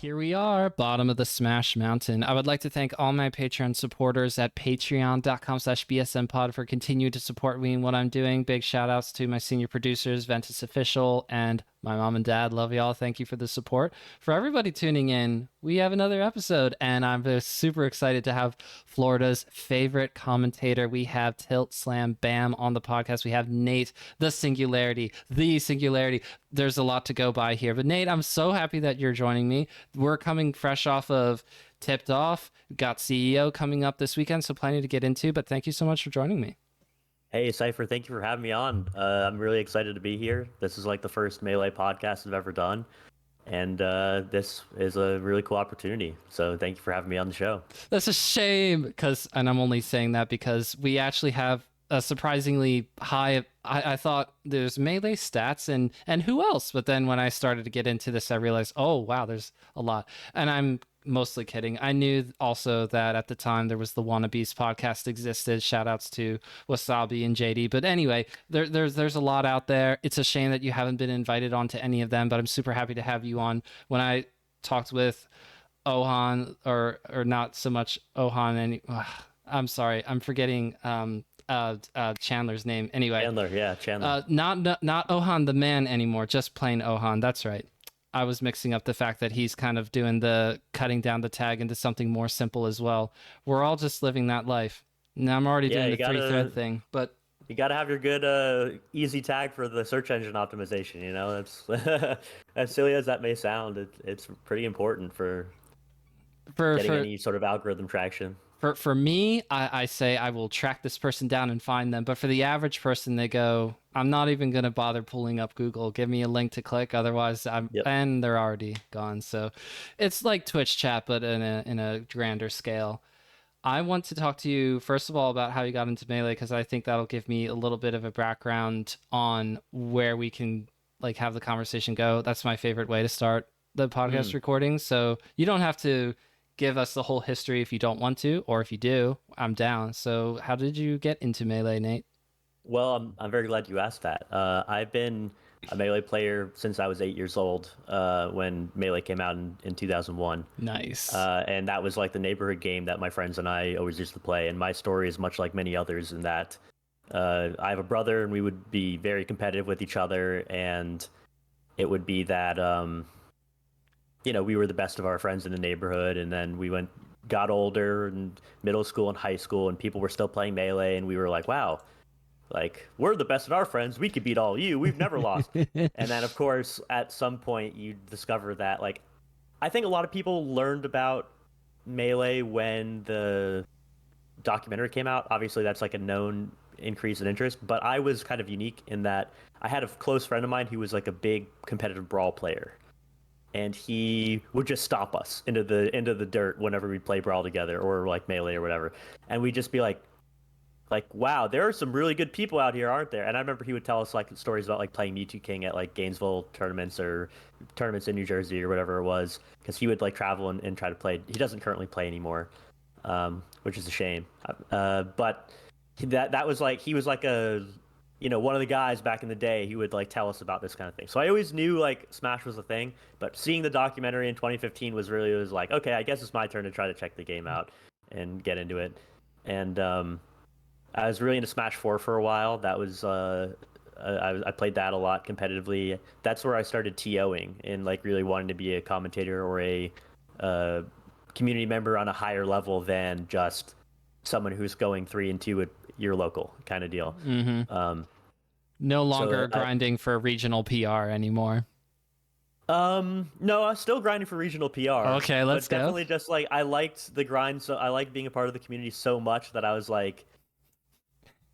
Here we are, bottom of the Smash Mountain. I would like to thank all my Patreon supporters at patreon.com/bsmpod for continuing to support me in what I'm doing. Big shout outs to my senior producers, Ventus Official, and my mom and dad. Love y'all. Thank you for the support. For everybody tuning in, we have another episode, and I'm super excited to have Florida's favorite commentator. We have TiltSlamBam on the podcast. We have Nate, the Singularity. There's a lot to go by here. But Nate, I'm so happy that you're joining me. We're coming fresh off of Tipped Off. We've got CEO coming up this weekend, so plenty to get into. But thank you so much for joining me. Hey, Cypher, thank you for having me on. I'm really excited to be here. This is like the first Melee podcast I've ever done. And this is a really cool opportunity. So thank you for having me on the show. That's a shame, and I'm only saying that because we actually have a surprisingly high. I thought there's Melee stats and who else? But then when I started to get into this, I realized, oh, wow, there's a lot. And I'm mostly kidding. I knew also that at the time there was the Wannabes podcast existed. Shout outs to Wasabi and JD. But anyway, there's a lot out there. It's a shame that you haven't been invited on to any of them, but I'm super happy to have you on. When I talked with Ohan, or not so much Ohan, I'm sorry, I'm forgetting Chandler's name. Anyway, Chandler. Not Ohan the man anymore, just plain Ohan. That's right. I was mixing up the fact that he's kind of doing the cutting down the tag into something more simple as well. We're all just living that life. Now I'm already doing the 3-thread thing, but you got to have your good easy tag for the search engine optimization. You know, it's as silly as that may sound, it's pretty important for getting any sort of algorithm traction. For me, I say I will track this person down and find them. But for the average person, they go, I'm not even going to bother pulling up Google. Give me a link to click. Otherwise, and they're already gone. So it's like Twitch chat, but in a grander scale. I want to talk to you, first of all, about how you got into Melee, because I think that'll give me a little bit of a background on where we can like have the conversation go. That's my favorite way to start the podcast recording. So you don't have to give us the whole history if you don't want to, or if you do, I'm down. So how did you get into Melee, Nate? Well, I'm very glad you asked that. I've been a Melee player since I was 8 years old, when Melee came out in 2001. Nice. And that was like the neighborhood game that my friends and I always used to play. And my story is much like many others in that I have a brother, and we would be very competitive with each other. And it would be that we were the best of our friends in the neighborhood, and then we got older in middle school and high school, and people were still playing Melee, and we were like, wow, like, we're the best of our friends. We could beat all of you. We've never lost. And then, of course, at some point, you discover that, like, I think a lot of people learned about Melee when the documentary came out. Obviously, that's like a known increase in interest, but I was kind of unique in that I had a close friend of mine who was like a big competitive brawl player. And he would just stop us into the dirt whenever we play Brawl together, or like Melee or whatever. And we'd just be like, wow, there are some really good people out here, aren't there? And I remember he would tell us like stories about like playing Mewtwo King at like Gainesville tournaments or tournaments in New Jersey or whatever it was, because he would like travel and try to play. He doesn't currently play anymore, which is a shame. But that was like, he was like one of the guys back in the day. He would like tell us about this kind of thing. So I always knew like Smash was a thing, but seeing the documentary in 2015 was like, okay, I guess it's my turn to try to check the game out and get into it. And I was really into Smash 4 for a while. That was I played that a lot competitively. That's where I started TOing and like really wanting to be a commentator or a community member on a higher level than just someone who's going 3-2 at your local kind of deal. Mm-hmm. No longer grinding for regional PR anymore. No, I'm still grinding for regional PR. Okay, let's go. Definitely just like, I liked the grind, so I liked being a part of the community so much that I was like,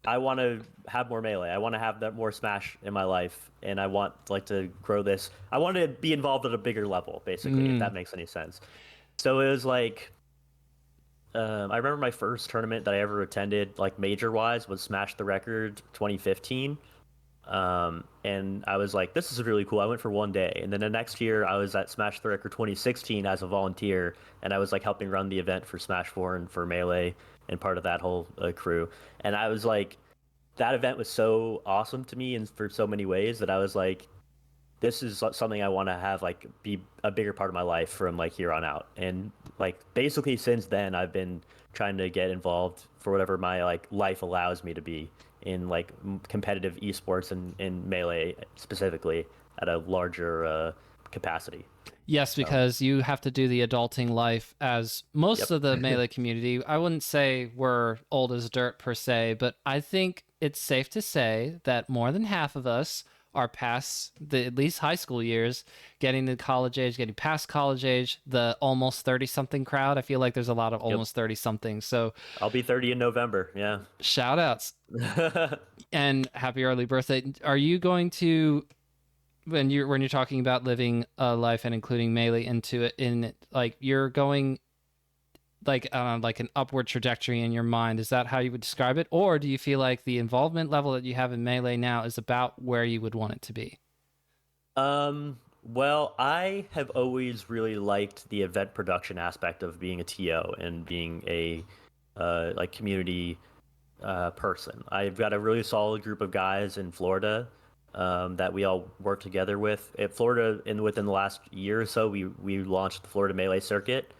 I want to have more Melee. I want to have that more Smash in my life, and I want like to grow this. I want to be involved at a bigger level, basically, if that makes any sense. So it was like, I remember my first tournament that I ever attended, like major-wise, was Smash the Record 2015. And I was like, this is really cool. I went for one day, and then the next year I was at Smash the Record 2016 as a volunteer, and I was like helping run the event for Smash 4 and for Melee and part of that whole crew. And I was like, that event was so awesome to me and for so many ways that I was like, this is something I want to have like be a bigger part of my life from like here on out. And like basically since then, I've been trying to get involved for whatever my like life allows me to be in like competitive esports and melee specifically at a larger capacity. Yes, So, because you have to do the adulting life as most yep. of the melee community. I wouldn't say we're old as dirt per se, but I think it's safe to say that more than half of us are past the at least high school years, getting to college age, getting past college age, the almost 30 something crowd. I feel like there's a lot of Yep. almost 30 something. So I'll be 30 in November. Yeah. shout outs and happy early birthday. Are you going to when you're talking about living a life and including melee into it in like you're going like an upward trajectory in your mind, is that how you would describe it, or do you feel like the involvement level that you have in melee now is about where you would want it to be? Well, I have always really liked the event production aspect of being a TO and being a like community person. I've got a really solid group of guys in Florida that we all work together with. At Florida, within the last year or so, we launched the Florida Melee Circuit,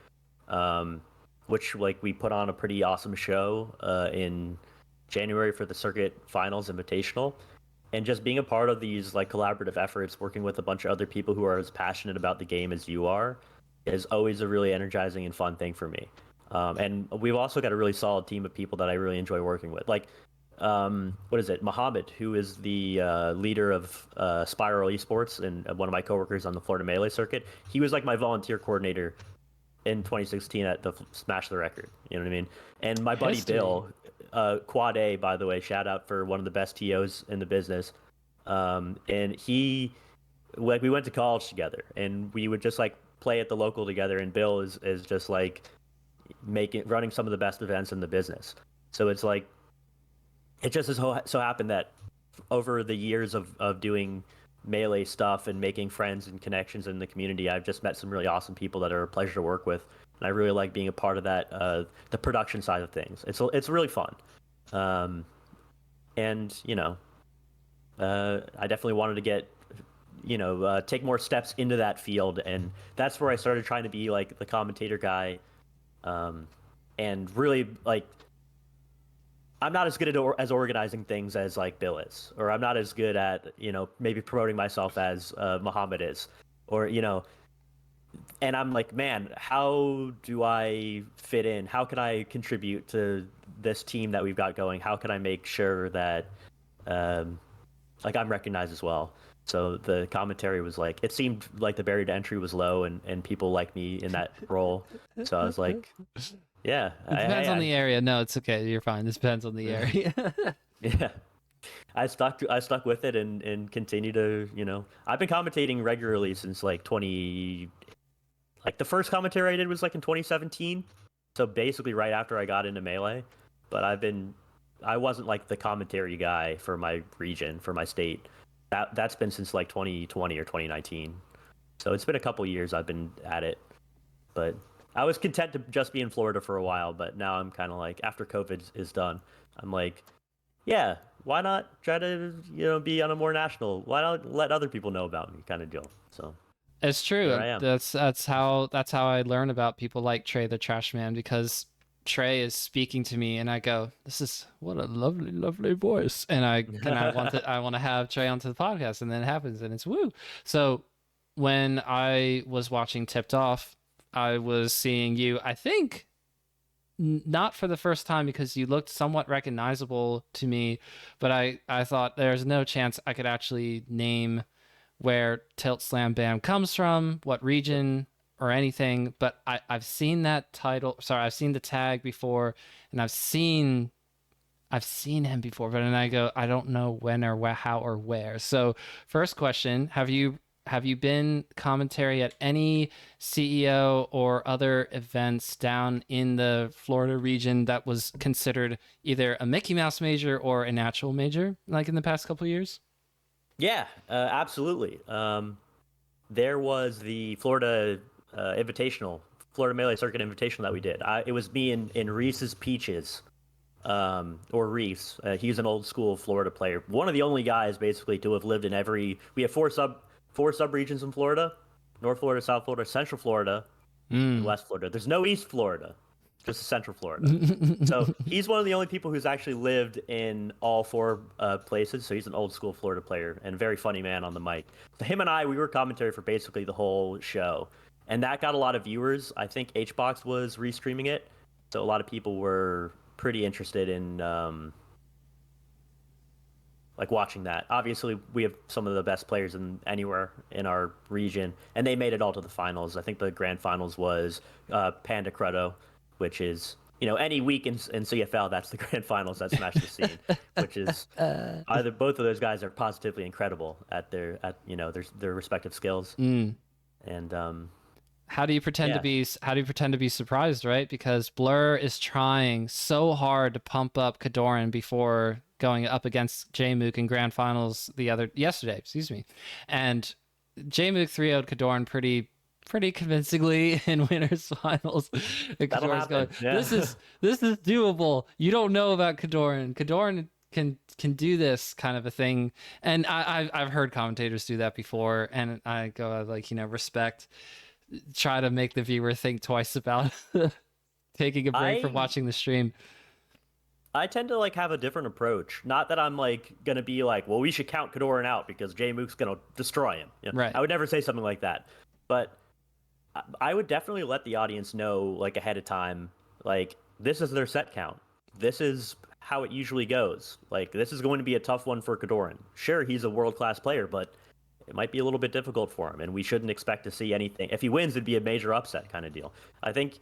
um, which like we put on a pretty awesome show in January for the circuit finals invitational. And just being a part of these like collaborative efforts, working with a bunch of other people who are as passionate about the game as you are, is always a really energizing and fun thing for me. And we've also got a really solid team of people that I really enjoy working with. Like, what is it? Mohammed, who is the leader of Spiral Esports and one of my coworkers on the Florida Melee circuit. He was like my volunteer coordinator in 2016 at the Smash the Record. You know what I mean? And my buddy History. Bill, Quad A, by the way, shout out for one of the best TOs in the business. And he, like, we went to college together, and we would just like play at the local together. And Bill is just like running some of the best events in the business. So it's like it just so happened that over the years of doing melee stuff and making friends and connections in the community, I've just met some really awesome people that are a pleasure to work with, and I really like being a part of that, the production side of things. It's really fun, um, and I definitely wanted to get take more steps into that field, and that's where I started trying to be like the commentator guy, um, and really like I'm not as good at as organizing things as like Bill is, or I'm not as good at maybe promoting myself as Muhammad is, or and I'm like, man, how do I fit in? How can I contribute to this team that we've got going? How can I make sure that um, like I'm recognized as well? So the commentary was like, it seemed like the barrier to entry was low, and people like me in that role. So I was like, yeah, It depends on I the area. No, it's okay. You're fine. This depends on the area. yeah. I stuck with it and continue to, I've been commentating regularly since like 20 like the first commentary I did was like in 2017. So basically right after I got into Melee, but I wasn't like the commentary guy for my region, for my state. That's been since like 2020 or 2019. So it's been a couple years I've been at it, but I was content to just be in Florida for a while, but now I'm kind of like after COVID is done, I'm like yeah, why not try to, be on a more national? Why not let other people know about me kind of deal? So It's true. there I am. That's how I learn about people like Trey the Trash Man, because Trey is speaking to me and I go, "This is what a lovely, lovely voice," and I want to have Trey onto the podcast, and then it happens, and it's woo. So when I was watching Tipped Off, I was seeing you. I think not for the first time because you looked somewhat recognizable to me, but I thought there's no chance I could actually name where TiltSlamBam comes from, what region or anything, but I've seen that title. Sorry, I've seen the tag before, and I've seen him before, but then I go, I don't know when or where, how or where. So, first question: Have you been commentary at any CEO or other events down in the Florida region that was considered either a Mickey Mouse major or a natural major, like in the past couple of years? Yeah, absolutely. There was the Florida Invitational, Florida Melee Circuit Invitational that we did. It was me and Reese's Peaches, or Reese. He's an old school Florida player. One of the only guys basically to have lived in every. We have 4 subregions in Florida: North Florida, South Florida, Central Florida, and West Florida. There's no East Florida, just Central Florida. So he's one of the only people who's actually lived in all 4 places. So he's an old school Florida player and a very funny man on the mic. So him and I, we were commentary for basically the whole show, and that got a lot of viewers. I think HBox was restreaming it, so a lot of people were pretty interested in like watching that. Obviously, we have some of the best players in anywhere in our region, and they made it all to the finals. I think the grand finals was Panda Cruddo, which is, you know, any week in CFL, that's the grand finals that Smash the Scene, which is either both of those guys are positively incredible at their their respective skills. And how do you pretend to be surprised, right? Because Blur is trying so hard to pump up Kadoran before going up against Jmook in grand finals yesterday, and Jmook 3-0'd Kadoran pretty convincingly in winners finals. that'll happen. This is doable. You don't know about Kadoran. Kadoran can do this kind of a thing, and I've heard commentators do that before, and I go like, respect. Try to make the viewer think twice about taking a break from watching the stream. I tend to like have a different approach. Not that I'm like gonna be like, well, we should count Kadoran out because Jmook's gonna destroy him. You know? Right. I would never say something like that. But I would definitely let the audience know like ahead of time, like this is their set count. This is how it usually goes. Like this is going to be a tough one for Kadoran. Sure, he's a world-class player, but it might be a little bit difficult for him, and we shouldn't expect to see anything. If he wins, it'd be a major upset kind of deal. I think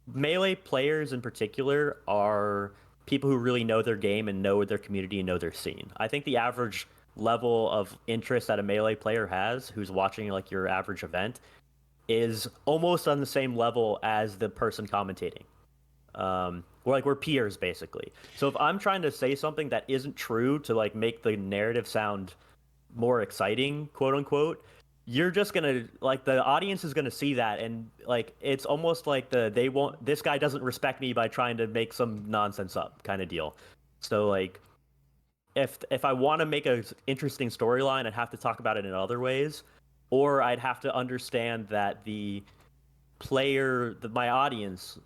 Melee players in particular are people who really know their game and know their community and know their scene. I think the average level of interest that a Melee player has who's watching like your average event is almost on the same level as the person commentating. We're peers basically. So if I'm trying to say something that isn't true to like make the narrative sound more exciting, quote unquote, you're just gonna like the audience is gonna see that, and like it's almost like this guy doesn't respect me by trying to make some nonsense up kind of deal. So like if I want to make a interesting storyline, I'd have to talk about it in other ways, or I'd have to understand that my audience,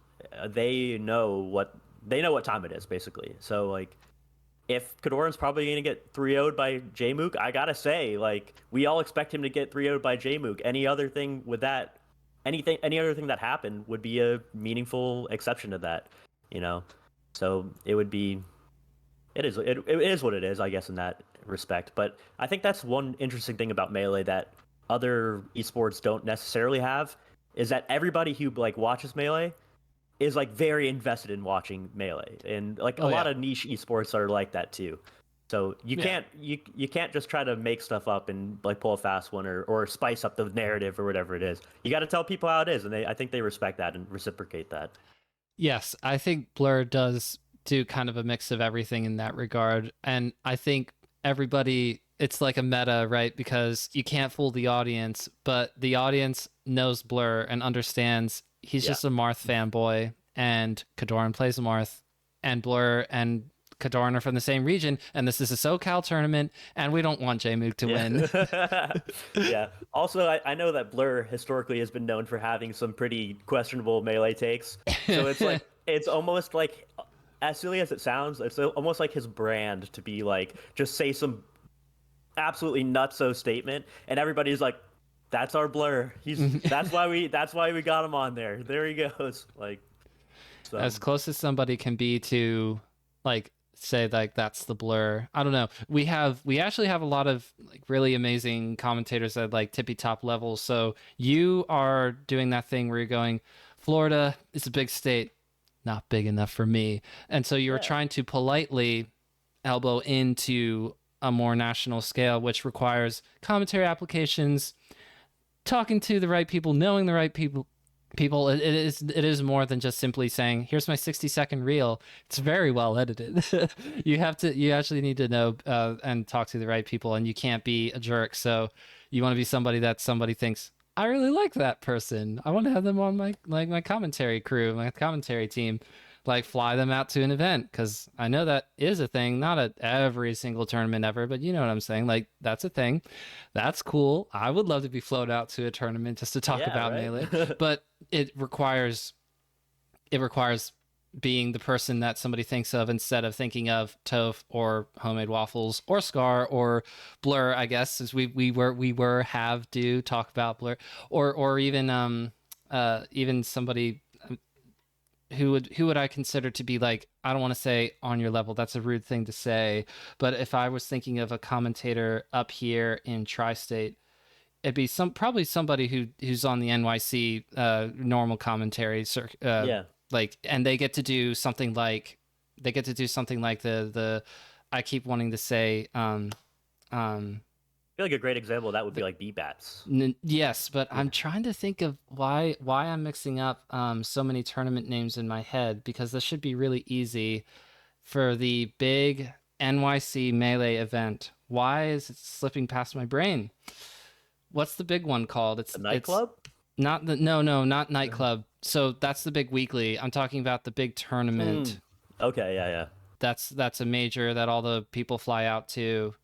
they know what time it is basically. So like if Kadoran's probably going to get 3-0'd by Jmook, I got to say, like, we all expect him to get 3-0'd by Jmook. Any other thing that happened would be a meaningful exception to that, you know? So it is what it is, I guess, in that respect. But I think that's one interesting thing about Melee that other esports don't necessarily have, is that everybody who, like, watches Melee is like very invested in watching Melee, and like a lot of niche esports are like that too. So you can't just try to make stuff up and like pull a fast one or spice up the narrative or whatever it is. You got to tell people how it is, and I think they respect that and reciprocate that. Yes, I think Blur does do kind of a mix of everything in that regard, and I think everybody, it's like a meta, right? Because you can't fool the audience, but the audience knows Blur and understands he's just a Marth fanboy, and Kadoran plays Marth, and Blur and Kadoran are from the same region, and this is a SoCal tournament, and we don't want Jmook to win. Yeah. Also, I know that Blur historically has been known for having some pretty questionable Melee takes, so it's like it's almost like, as silly as it sounds, it's almost like his brand to be like just say some absolutely nutso statement, and everybody's like, that's our Blur. That's why we got him on there. There he goes. Like, so. As close as somebody can be to like say like that's the Blur. I don't know. We actually have a lot of like really amazing commentators at like tippy top levels. So you are doing that thing where you're going, Florida is a big state, not big enough for me. And so you were trying to politely elbow into a more national scale, which requires commentary applications, talking to the right people, knowing the right people. It is more than just simply saying, here's my 60-second reel. It's very well edited. You actually need to know and talk to the right people, and you can't be a jerk. So you want to be somebody that somebody thinks, I really like that person. I want to have them on my commentary crew, my commentary team. like fly them out to an event, because I know that is a thing, not at every single tournament ever, but you know what I'm saying, like that's a thing. That's cool. I would love to be flown out to a tournament just to talk Yeah, about right. Melee, but it requires being the person that somebody thinks of instead of thinking of Toph or Homemade Waffles or Scar or Blur, I guess, since we were have do talk about Blur, or even somebody who would I consider to be like, I don't want to say on your level, that's a rude thing to say, but if I was thinking of a commentator up here in Tri-State, it'd be probably somebody who's on the NYC normal commentary Yeah. like, and they get to do something like the I keep wanting to say um I feel like a great example of that would be like B-Bats. yes, but Yeah. I'm trying to think of why I'm mixing up so many tournament names in my head, because this should be really easy for the big NYC Melee event. Why is it slipping past my brain? What's the big one called? The It's nightclub? not the no, not nightclub. So that's the big weekly. I'm talking about the big Hmm. tournament. Okay, yeah, yeah. That's a major that all the people fly out to.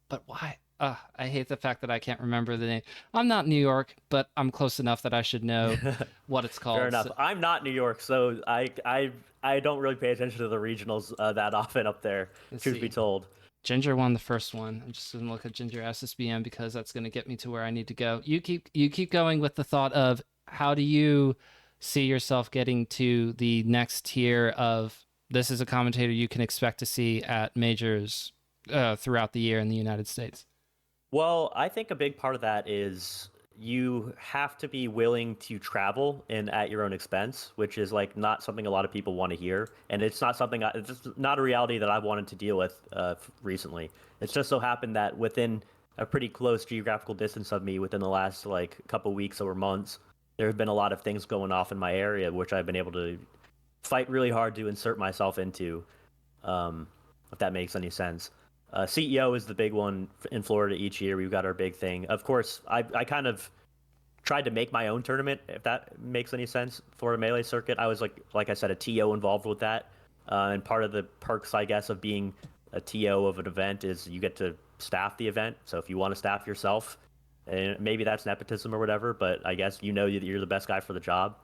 But why? I hate the fact that I can't remember the name. I'm not New York, but I'm close enough that I should know what it's Fair called. enough. So, I'm not New York, so I don't really pay attention to the regionals that often up there, let's truth be see. told. Ginger won the first one. I'm just gonna look at Ginger SSBM because that's gonna get me to where I need to go. You keep going with the thought of how do you see yourself getting to the next tier of this is a commentator you can expect to see at majors throughout the year in the United States. Well, I think a big part of that is you have to be willing to travel and at your own expense, which is like not something a lot of people want to hear, and it's not something it's just not a reality that I've wanted to deal with recently. It's just so happened that within a pretty close geographical distance of me, within the last like couple weeks or months, there have been a lot of things going off in my area, which I've been able to fight really hard to insert myself into, um, if that makes any sense. CEO is the big one in Florida each year. We've got our big thing. Of course, I kind of tried to make my own tournament, if that makes any sense, for a melee circuit. I was like I said, a TO involved with that, and part of the perks, I guess, of being a TO of an event is you get to staff the event. So if you want to staff yourself, and maybe that's nepotism or whatever, but I guess you know that you're the best guy for the job.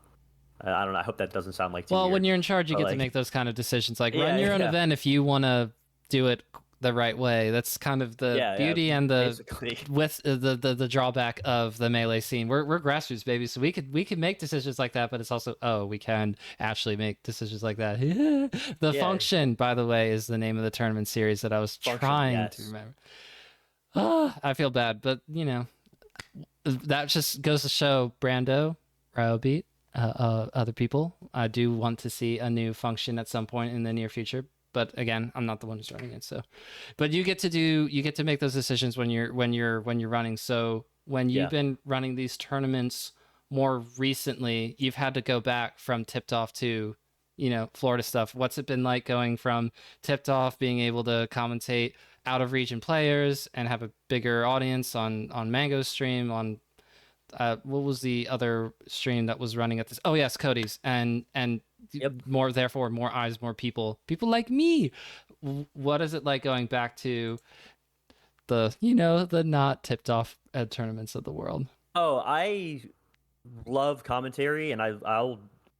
I don't know. I hope that doesn't sound like too Well, when weird, you're in charge, you but get to like, make those kind of decisions. Like run yeah, your own yeah, event if you want to do it the right way. That's kind of the yeah, yeah. beauty and the Basically, with the drawback of the melee scene. We're grassroots baby, so we could make decisions like that, but it's also we can actually make decisions like that. The yeah. function, by the way, is the name of the tournament series that I was Function, trying to yes. remember. I feel bad, but that just goes to show Brando, Ryobeat, other people. I do want to see a new function at some point in the near future. But again, I'm not the one who's running it. So, but you get to make those decisions when you're running. So when you've Yeah. been running these tournaments more recently, you've had to go back from tipped off to, Florida stuff. What's it been like going from tipped off, being able to commentate out of region players and have a bigger audience on Mango's stream, on what was the other stream that was running at this? Oh yes, Cody's, and Yep. more eyes, more people like me. What is it like going back to the not tipped off tournaments of the world? Oh, I love commentary, and I'll.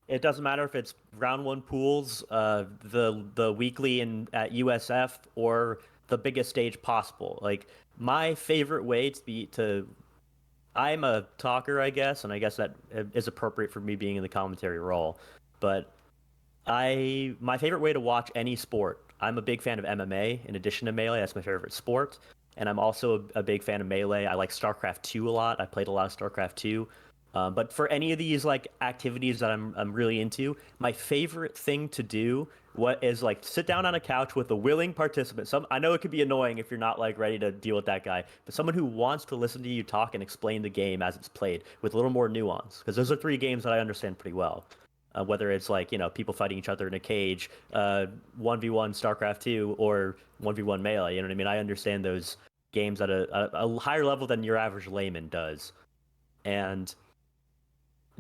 It doesn't matter if it's round one pools, the weekly in at USF, or the biggest stage possible. Like my favorite way to be to. I'm a talker, I guess, and I guess that is appropriate for me being in the commentary role. But my favorite way to watch any sport. I'm a big fan of MMA in addition to Melee. That's my favorite sport. And I'm also a big fan of Melee. I like StarCraft 2 a lot. I played a lot of StarCraft 2. But for any of these like activities that I'm really into, my favorite thing to do what is like sit down on a couch with a willing participant. I know it could be annoying if you're not like ready to deal with that guy, but someone who wants to listen to you talk and explain the game as it's played with a little more nuance. Because those are three games that I understand pretty well. Whether it's like people fighting each other in a cage, 1v1 StarCraft 2, or 1v1 Melee. You know what I mean? I understand those games at a higher level than your average layman does, and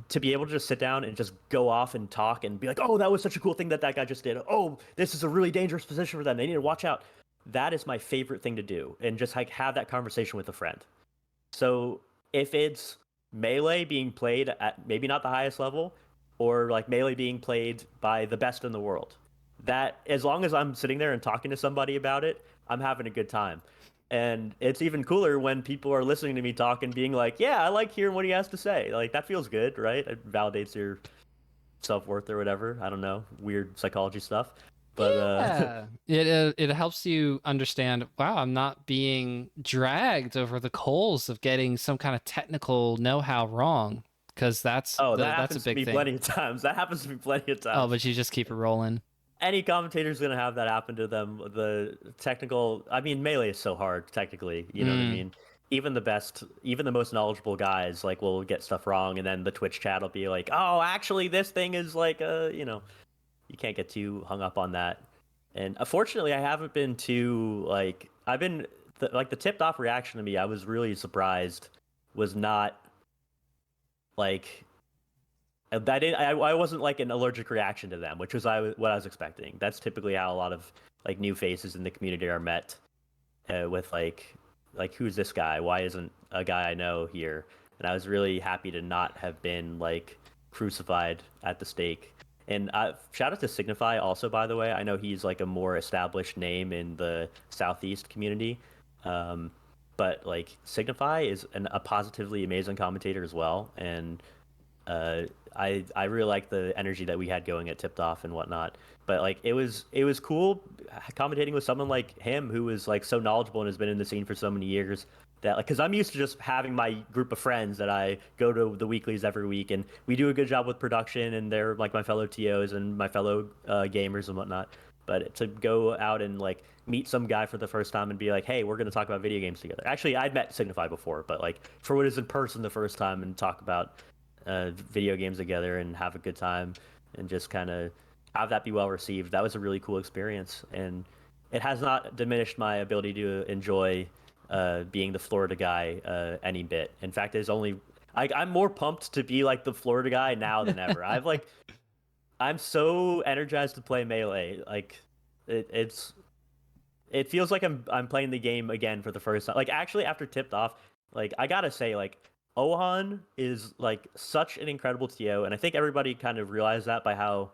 to be able to just sit down and just go off and talk and be like, oh, that was such a cool thing that that guy just did. Oh, this is a really dangerous position for them. They need to watch out. That is my favorite thing to do, and just like have that conversation with a friend. So if it's Melee being played at maybe not the highest level, or like Melee being played by the best in the world, that as long as I'm sitting there and talking to somebody about it, I'm having a good time. And it's even cooler when people are listening to me talk and being like, "Yeah, I like hearing what he has to say." Like that feels good, right? It validates your self-worth or whatever. I don't know, weird psychology stuff. But Yeah, it helps you understand. Wow, I'm not being dragged over the coals of getting some kind of technical know-how wrong, because oh, that that's a happens to big me thing. plenty of times. That happens to me plenty of Oh, times. but you just keep it rolling. Any commentator's gonna have that happen to them. The technical, I mean, Melee is so hard technically. You know what I Mm. mean? Even the best, even the most knowledgeable guys, like, will get stuff wrong, and then the Twitch chat will be like, "Oh, actually, this thing is like, you can't get too hung up on that." And unfortunately, I haven't been too like, I've been like the tipped off reaction to me. I was really surprised. Was not like that didn't, I wasn't like an allergic reaction to them, which was what I was expecting. That's typically how a lot of like new faces in the community are met, with like who's this guy? Why isn't a guy I know here? And I was really happy to not have been like crucified at the stake. And shout out to Signify also, by the way. I know he's like a more established name in the Southeast community. Um, but like Signify is a positively amazing commentator as well. And uh, I really like the energy that we had going at Tipped Off and whatnot. But like it was cool commentating with someone like him who was like so knowledgeable and has been in the scene for so many years. That like, because I'm used to just having my group of friends that I go to the weeklies every week, and we do a good job with production, and they're like my fellow TOs and my fellow gamers and whatnot. But to go out and like meet some guy for the first time and be like, hey, we're going to talk about video games together. Actually, I'd met Signify before, but like for what is in person the first time and talk about video games together and have a good time and just kind of have that be well received. That was a really cool experience, and it has not diminished my ability to enjoy being the Florida guy any bit. In fact, it's only I'm more pumped to be like the Florida guy now than ever. I'm so energized to play Melee. Like it's it feels like I'm playing the game again for the first time. Like actually after Tipped Off, like I gotta say, like Ohan is like such an incredible TO, and I think everybody kind of realized that by how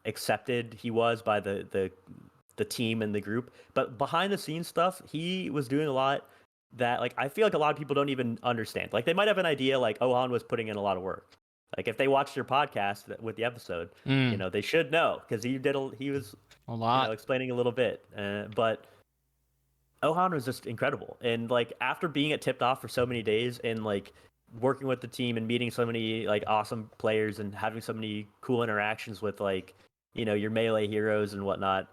accepted he was by the team and the group. But behind the scenes stuff, he was doing a lot that like I feel like a lot of people don't even understand. Like they might have an idea like Ohan was putting in a lot of work. Like if they watched your podcast with the episode, Mm. they should know because he was A lot. explaining a little bit. But Ohan was just incredible. And like after being at Tipped Off for so many days and like working with the team and meeting so many like awesome players and having so many cool interactions with like, your Melee heroes and whatnot.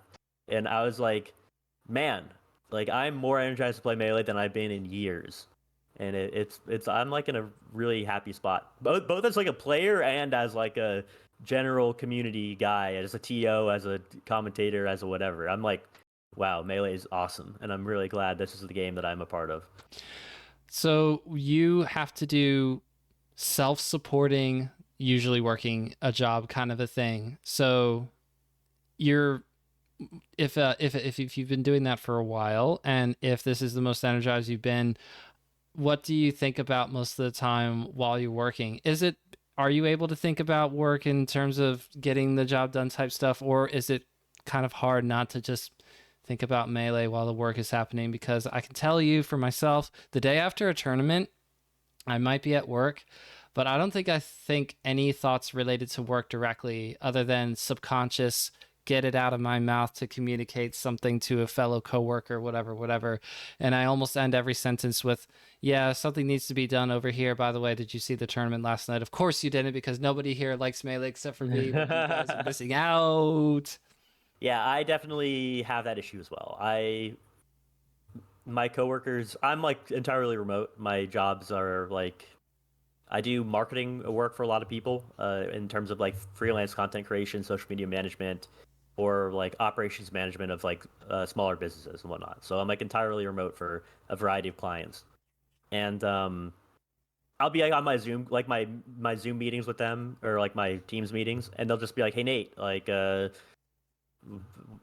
And I was like, man, like I'm more energized to play Melee than I've been in years. And it's I'm like in a really happy spot. Both as like a player and as like a general community guy, as a TO, as a commentator, as a whatever. I'm like, wow, Melee is awesome, and I'm really glad this is the game that I'm a part of. So you have to do self-supporting, usually working a job kind of a thing. So you're if you've been doing that for a while, and if this is the most energized you've been, what do you think about most of the time while you're working? Are you able to think about work in terms of getting the job done type stuff, or is it kind of hard not to just think about Melee while the work is happening? Because I can tell you for myself, the day after a tournament, I might be at work, but I don't think I think any thoughts related to work directly other than subconscious get it out of my mouth to communicate something to a fellow coworker, whatever, whatever. And I almost end every sentence with, yeah, something needs to be done over here. By the way, did you see the tournament last night? Of course you didn't, because nobody here likes Melee except for me, but you guys are missing out. Yeah, I definitely have that issue as well. My coworkers, I'm like entirely remote. My jobs are like I do marketing work for a lot of people in terms of like freelance content creation, social media management, or like operations management of like smaller businesses and whatnot. So I'm like entirely remote for a variety of clients. And I'll be like on my Zoom, like my Zoom meetings with them, or like my Teams meetings, and they'll just be like, "Hey Nate, like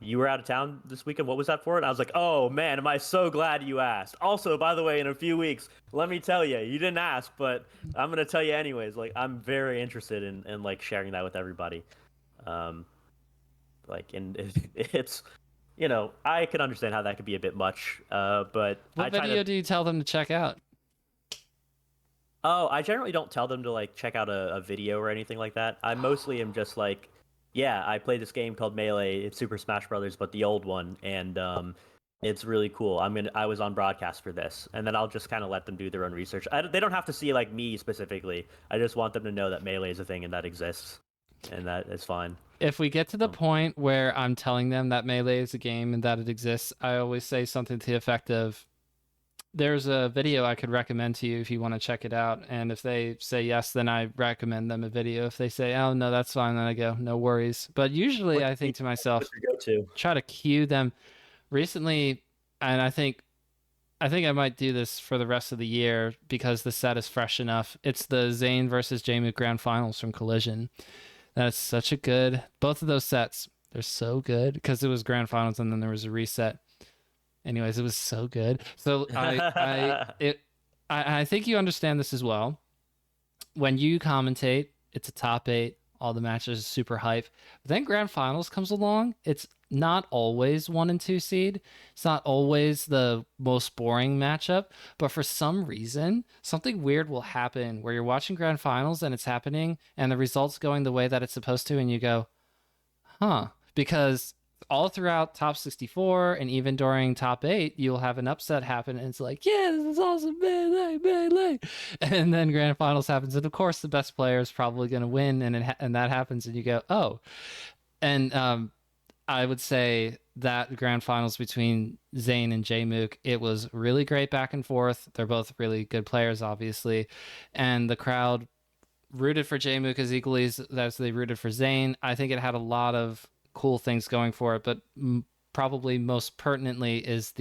you were out of town this weekend. What was that for?" And I was like, "Oh man, am I so glad you asked." Also, by the way, in a few weeks, let me tell you, you didn't ask, but I'm gonna tell you anyways. Like, I'm very interested in like sharing that with everybody. Um, like, and it's I can understand how that could be a bit much. But I What try video to. do you tell them to check out? Oh, I generally don't tell them to like check out a video or anything like that. I mostly am just like, yeah, I play this game called Melee. It's Super Smash Brothers, but the old one, and it's really cool. I was on broadcast for this, and then I'll just kind of let them do their own research. They don't have to see like me specifically. I just want them to know that Melee is a thing and that exists, and that is fine. If we get to the Um, point where I'm telling them that Melee is a game and that it exists, I always say something to the effect of, there's a video I could recommend to you if you want to check it out. And if they say yes, then I recommend them a video. If they say, oh, no, that's fine, then I go, no worries. But usually what's I think to myself, what's your go-to? try to cue them recently. And I think I might do this for the rest of the year because the set is fresh enough. It's the Zane versus Jamie Grand Finals from Collision. That's such a good, both of those sets, they're so good because it was Grand Finals and then there was a reset. Anyways, it was so good. So I think you understand this as well. When you commentate, it's a top eight. All the matches are super hype. But then Grand Finals comes along. It's not always 1 and 2 seed. It's not always the most boring matchup. But for some reason, something weird will happen where you're watching Grand Finals and it's happening and the results going the way that it's supposed to, and you go, huh? Because all throughout top 64 and even during top 8, you'll have an upset happen and it's like, yeah, this is awesome, melee, melee. And then grand finals happens and of course the best player is probably going to win, and that happens and you go, oh. And I would say that grand finals between Zayn and Jmook, it was really great back and forth. They're both really good players, obviously, and the crowd rooted for Jmook as equally as they rooted for Zayn. I think it had a lot of cool things going for it, but probably most pertinently is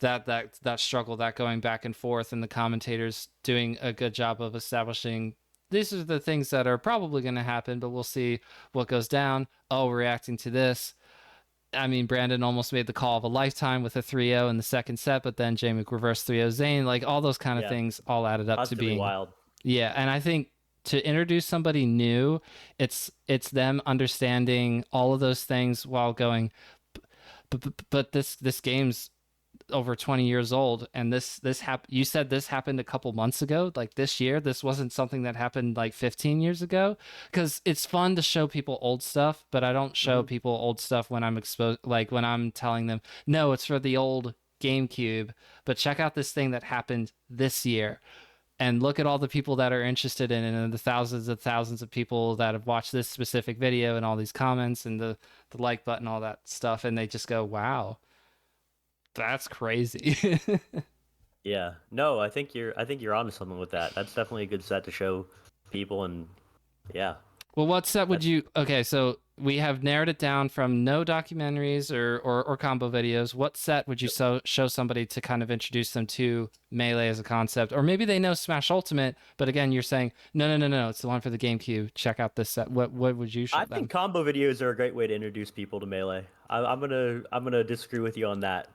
that struggle, that going back and forth, and the commentators doing a good job of establishing these are the things that are probably going to happen, but we'll see what goes down. Oh, reacting to this. I mean, Brandon almost made the call of a lifetime with a 3-0 in the second set, but then Jmook reversed 3-0 Zayn. Like all those kind of Yeah, things all added up that's to really being, wild. yeah. And I think to introduce somebody new, it's them understanding all of those things while going, but this game's over 20 years old, and you said this happened a couple months ago, like this year. This wasn't something that happened like 15 years ago. Because it's fun to show people old stuff, but I don't show Hmm. people old stuff when I'm exposed, like when I'm telling them, no, it's for the old GameCube, but check out this thing that happened this year and look at all the people that are interested in it and the thousands of people that have watched this specific video and all these comments and the like button, all that stuff, and they just go, wow, that's crazy. Yeah. No, I think you're onto something with that. That's definitely a good set to show people, and yeah, Well, what set would that's you? Okay, so we have narrowed it down from no documentaries or combo videos. What set would you show somebody to kind of introduce them to Melee as a concept? Or maybe they know Smash Ultimate, but again, you're saying, no, no, no, no, it's the one for the GameCube. Check out this set. What would you show I them? think combo videos are a great way to introduce people to Melee. I'm gonna disagree with you on that.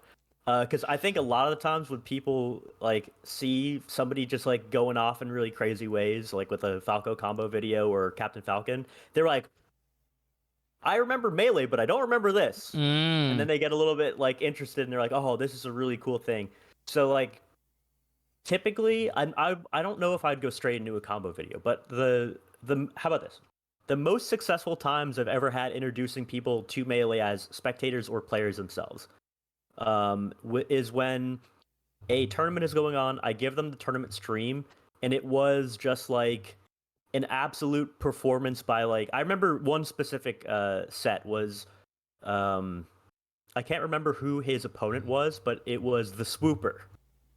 Because I think a lot of the times when people like see somebody just like going off in really crazy ways, like with a Falco combo video or Captain Falcon, they're like, I remember Melee, but I don't remember this. And then Mm. they get a little bit like interested and they're like, oh, this is a really cool thing. So like typically, I don't know if I'd go straight into a combo video, but the how about this? The most successful times I've ever had introducing people to Melee as spectators or players themselves is when a tournament is going on. I give them the tournament stream, and it was just like an absolute performance by like I remember one specific set was um I can't remember who his opponent was, but it was the Swooper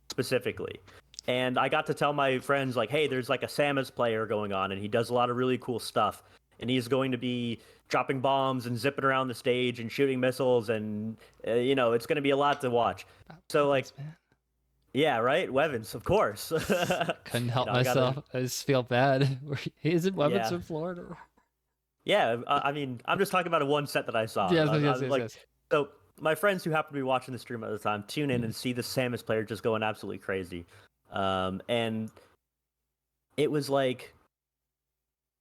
specifically. And I got to tell my friends like, hey, there's like a Samus player going on, and he does a lot of really cool stuff. And he's going to be dropping bombs and zipping around the stage and shooting missiles, and it's going to be a lot to watch. About So like, buttons, man. Yeah, right. Wevins, of course. Couldn't help I gotta. myself. I just feel bad. He's in Weapons Yeah, in Florida. yeah. I mean, I'm just talking about a one set that I saw. Yes, yes, yes, Like, yes. so my friends who happen to be watching the stream at the time tune in Mm. and see the Samus player just going absolutely crazy, and it was like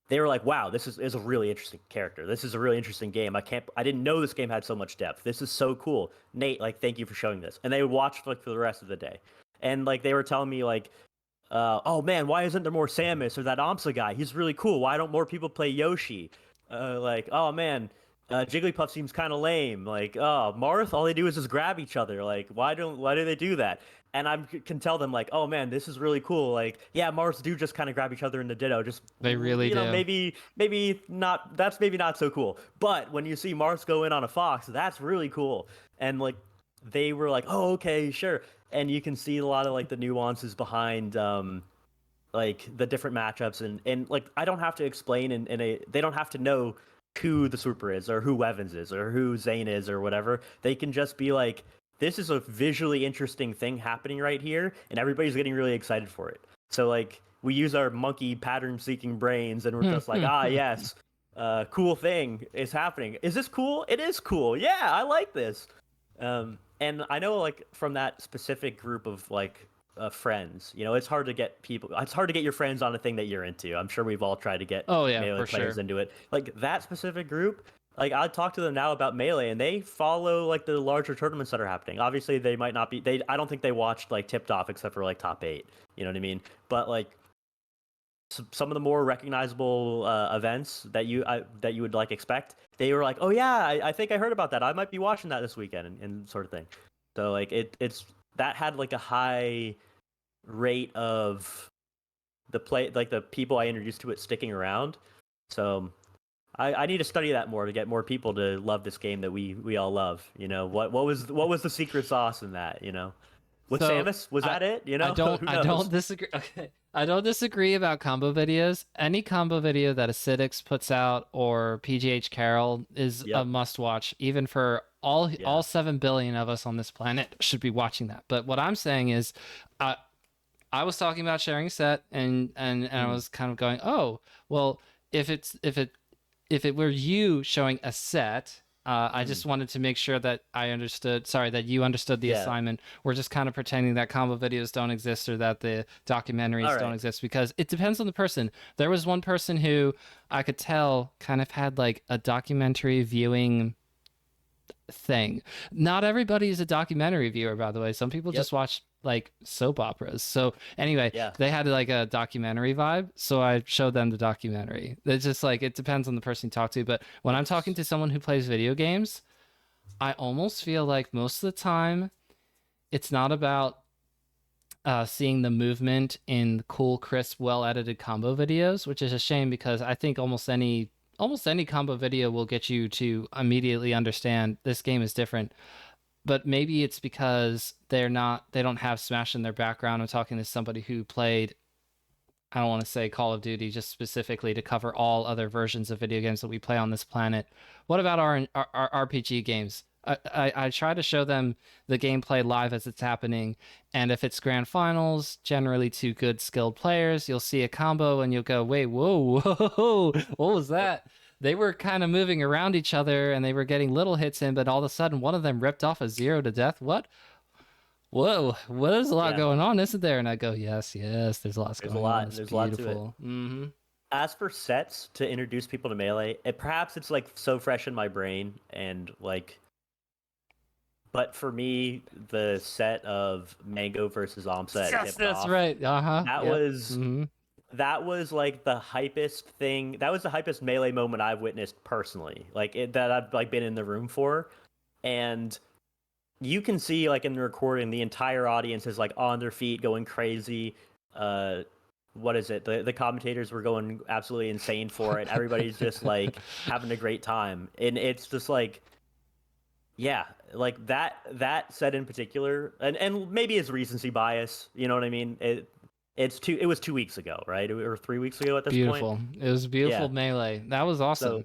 they were like, "Wow, is a really interesting character. This is a really interesting game. I didn't know this game had so much depth. This is so cool, Nate. Like, thank you for showing this." And they would watch like for the rest of the day, and like they were telling me like, "Oh man, why isn't there more Samus or that Amsa guy? He's really cool. Why don't more people play Yoshi?" Like, "Oh man, Jigglypuff seems kind of lame. Like, oh, Marth, all they do is just grab each other. Like, why do they do that?" And I can tell them like, "Oh man, this is really cool. Like, yeah, Marths do just kind of grab each other in the Ditto. Just They really do. maybe not. That's maybe not so cool. But when you see Marths go in on a Fox, that's really cool." And like, they were like, "Oh, okay, sure." And you can see a lot of like the nuances behind like the different matchups and like I don't have to explain in a they don't have to know who the Super is or who Evans is or who Zane is or whatever. They can just be like, this is a visually interesting thing happening right here, and everybody's getting really excited for it. So like we use our monkey pattern seeking brains and we're just like, ah yes, cool thing is happening. Is this cool? It is cool. Yeah, I like this. And I know like from that specific group of like friends, you know, it's hard to get people. It's hard to get your friends on a thing that you're into. I'm sure we've all tried to get Oh yeah, melee for players sure. into it. Like that specific group, like I talk to them now about melee, and they follow like the larger tournaments that are happening. Obviously, they might not be. They I don't think they watched like tipped off except for like top 8. You know what I mean? But like some of the more recognizable events that you would like expect, they were like, oh yeah, I think I heard about that. I might be watching that this weekend and sort of thing. So like it's that had like a high rate of the play like the people I introduced to it sticking around. So I need to study that more to get more people to love this game that we all love. You know what was the secret sauce in that? You know, with So Samus was I that it? You I know, don't who I don't knows? disagree. Okay. I don't disagree about combo videos. Any combo video that Acidix puts out or PGH Carroll is a Yep. must watch, even for all Yeah. 7 billion of us on this planet should be watching that. But what I'm saying is uh, I was talking about sharing a set and I Mm. was kind of going, "Oh, well, if it's if it were you showing a set, I Mm. just wanted to make sure that I understood. Sorry, that you understood the Yeah. assignment. We're just kind of pretending that combo videos don't exist or that the All documentaries don't right. exist because it depends on the person. There was one person who I could tell kind of had like a documentary viewing thing. Not everybody is a documentary viewer, by the way. Some people Yep. just watch like soap operas. So anyway, Yeah. they had like a documentary vibe, so I showed them the documentary. It's just like it depends on the person you talk to. But when I'm talking Nice. to someone who plays video games, I almost feel like most of the time it's not about seeing the movement in cool, crisp, well edited combo videos, which is a shame because I think almost any combo video will get you to immediately understand this game is different. But maybe it's because they don't have Smash in their background. I'm talking to somebody who played, I don't want to say Call of Duty just specifically to cover all other versions of video games that we play on this planet. What about our RPG games? I try to show them the gameplay live as it's happening, and if it's grand finals, generally two good skilled players, you'll see a combo and you'll go, wait, whoa, whoa, what was Yep. that? They were kind of moving around each other and they were getting little hits in, but all of a sudden one of them ripped off a zero to death. What? Whoa, well, there's a lot Yeah. going on, isn't there? And I go, yes, yes, there's lots There's a going on. lot. It's There's a lot to it. beautiful. Mm-hmm. As for sets to introduce people to melee, perhaps it's like so fresh in my brain and like but for me, the set of Mango versus Amsa at Yes, Tipped that's Off, right. Uh-huh. that Yep. was Mm-hmm. that was like the hypest thing. That was the hypest melee moment I've witnessed personally. That I've like been in the room for, and you can see like in the recording, the entire audience is like on their feet, going crazy. Uh, what is it? The commentators were going absolutely insane for it. Everybody's just like having a great time, and it's just like yeah, like that set in particular, and maybe it's recency bias. You know what I mean? It was 2 weeks ago, right, or 3 weeks ago at this point. Beautiful. It was beautiful Yeah, melee. That was so awesome.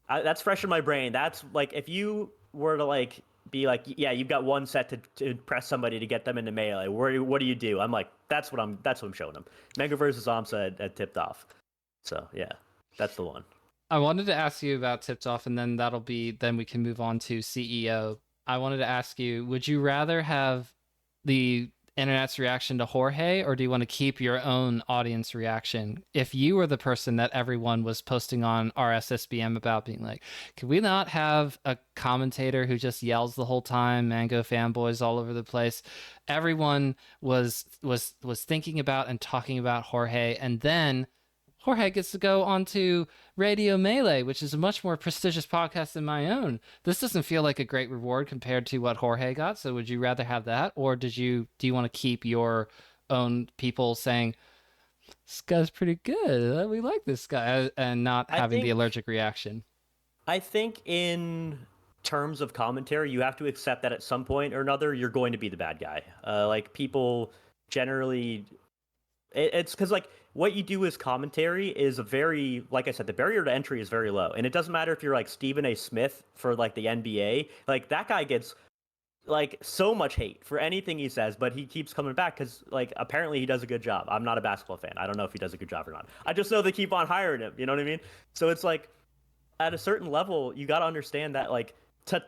that's fresh in my brain. That's like if you were to like be like, yeah, you've got one set to impress somebody to get them into melee. What do you do? I'm like, that's what I'm showing them. Mega versus Amsa at Tipped Off. So yeah, that's the one. I wanted to ask you about Tipped Off, and then we can move on to CEO. I wanted to ask you, would you rather have the internet's reaction to Jorge, or do you want to keep your own audience reaction? If you were the person that everyone was posting on RSSBM about, being like, could we not have a commentator who just yells the whole time, Mango fanboys all over the place? Everyone was thinking about and talking about Jorge, and then Jorge gets to go onto Radio Melee, which is a much more prestigious podcast than my own. This doesn't feel like a great reward compared to what Jorge got. So would you rather have that, or do you want to keep your own people saying this guy's pretty good, we like this guy, and not I having the think allergic reaction? I think in terms of commentary, you have to accept that at some point or another, you're going to be the bad guy. Like people generally, it's because like what you do as commentary is a very, like I said, the barrier to entry is very low, and it doesn't matter if you're like Stephen A. Smith for like the NBA. Like that guy gets like so much hate for anything he says, but he keeps coming back because like apparently he does a good job. I'm not a basketball fan. I don't know if he does a good job or not. I just know they keep on hiring him. You know what I mean? So it's like at a certain level, you got to understand that like to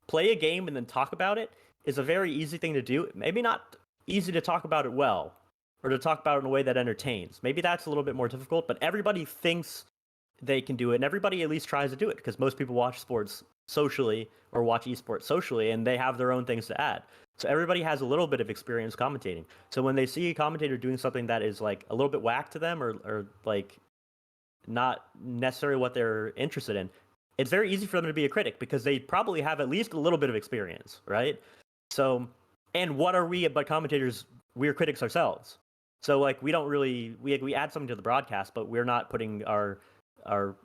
play a game and then talk about it is a very easy thing to do. Maybe not easy to talk about it well or to talk about it in a way that entertains. Maybe that's a little bit more difficult, but everybody thinks they can do it, and everybody at least tries to do it because most people watch sports socially or watch esports socially, and they have their own things to add. So everybody has a little bit of experience commentating. So when they see a commentator doing something that is like a little bit whack to them or like not necessarily what they're interested in, it's very easy for them to be a critic because they probably have at least a little bit of experience, right? So, and what are we but commentators? We're critics ourselves. So like we don't really we add something to the broadcast, but we're not putting our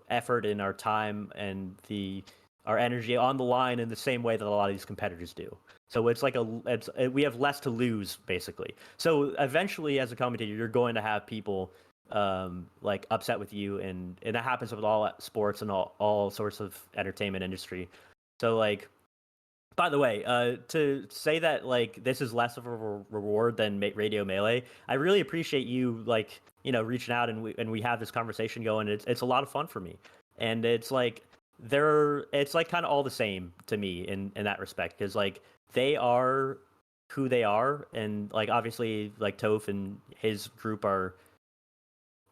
effort and our time and our energy on the line in the same way that a lot of these competitors do. So it's like we have less to lose basically. So eventually, as a commentator, you're going to have people like upset with you, and that happens with all sports and all sorts of entertainment industry. So like, by the way, to say that like this is less of a reward than Radio Melee, I really appreciate you like reaching out, and we have this conversation going. It's a lot of fun for me, and it's like it's like kind of all the same to me in that respect, because like they are who they are, and like obviously like Toph and his group are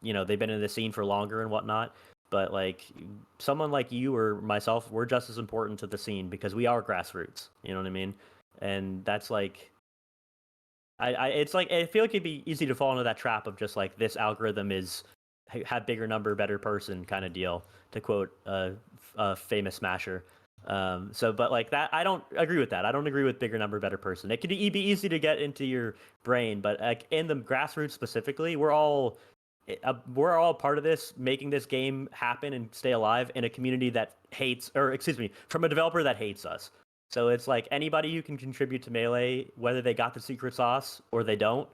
they've been in the scene for longer and whatnot, but like someone like you or myself, we're just as important to the scene because we are grassroots. You know what I mean? And that's like, it's like I feel like it'd be easy to fall into that trap of just like this algorithm is have bigger number, better person kind of deal, to quote a famous smasher. But like that, I don't agree with that. I don't agree with bigger number, better person. It could be easy to get into your brain, but like in the grassroots specifically, we're all part of this, making this game happen and stay alive in a community that hates, or excuse me, from a developer that hates us. So it's like anybody who can contribute to Melee, whether they got the secret sauce or they don't,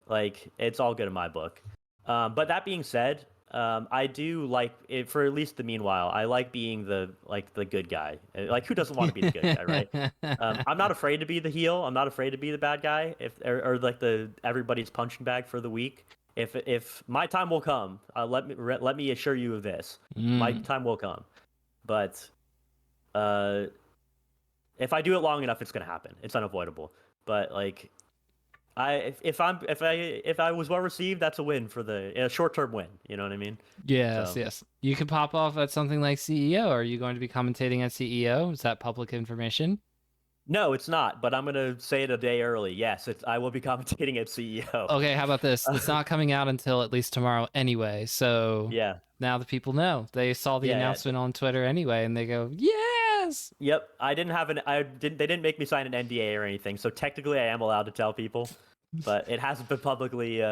like it's all good in my book. But that being said, I do like it for at least the meanwhile. I like being the good guy. Like who doesn't want to be the good guy, right? I'm not afraid to be the heel. I'm not afraid to be the bad guy. Or like the everybody's punching bag for the week. If my time will come, let me assure you of this. My time will come, but if I do it long enough, it's gonna happen. It's unavoidable. But like, if I was well received, that's a win for a short term win. You know what I mean? Yes, So yes. You could pop off at something like CEO. Are you going to be commentating at CEO? Is that public information? no, it's not. But I'm gonna say it a day early. Yes, I will be commentating at CEO. Okay, how about this? It's not coming out until at least tomorrow anyway. So Yeah, now the people know. They saw the yeah. announcement on Twitter anyway, and they go, "Yes!" Yep. They didn't make me sign an NDA or anything. So technically, I am allowed to tell people. But it hasn't been publicly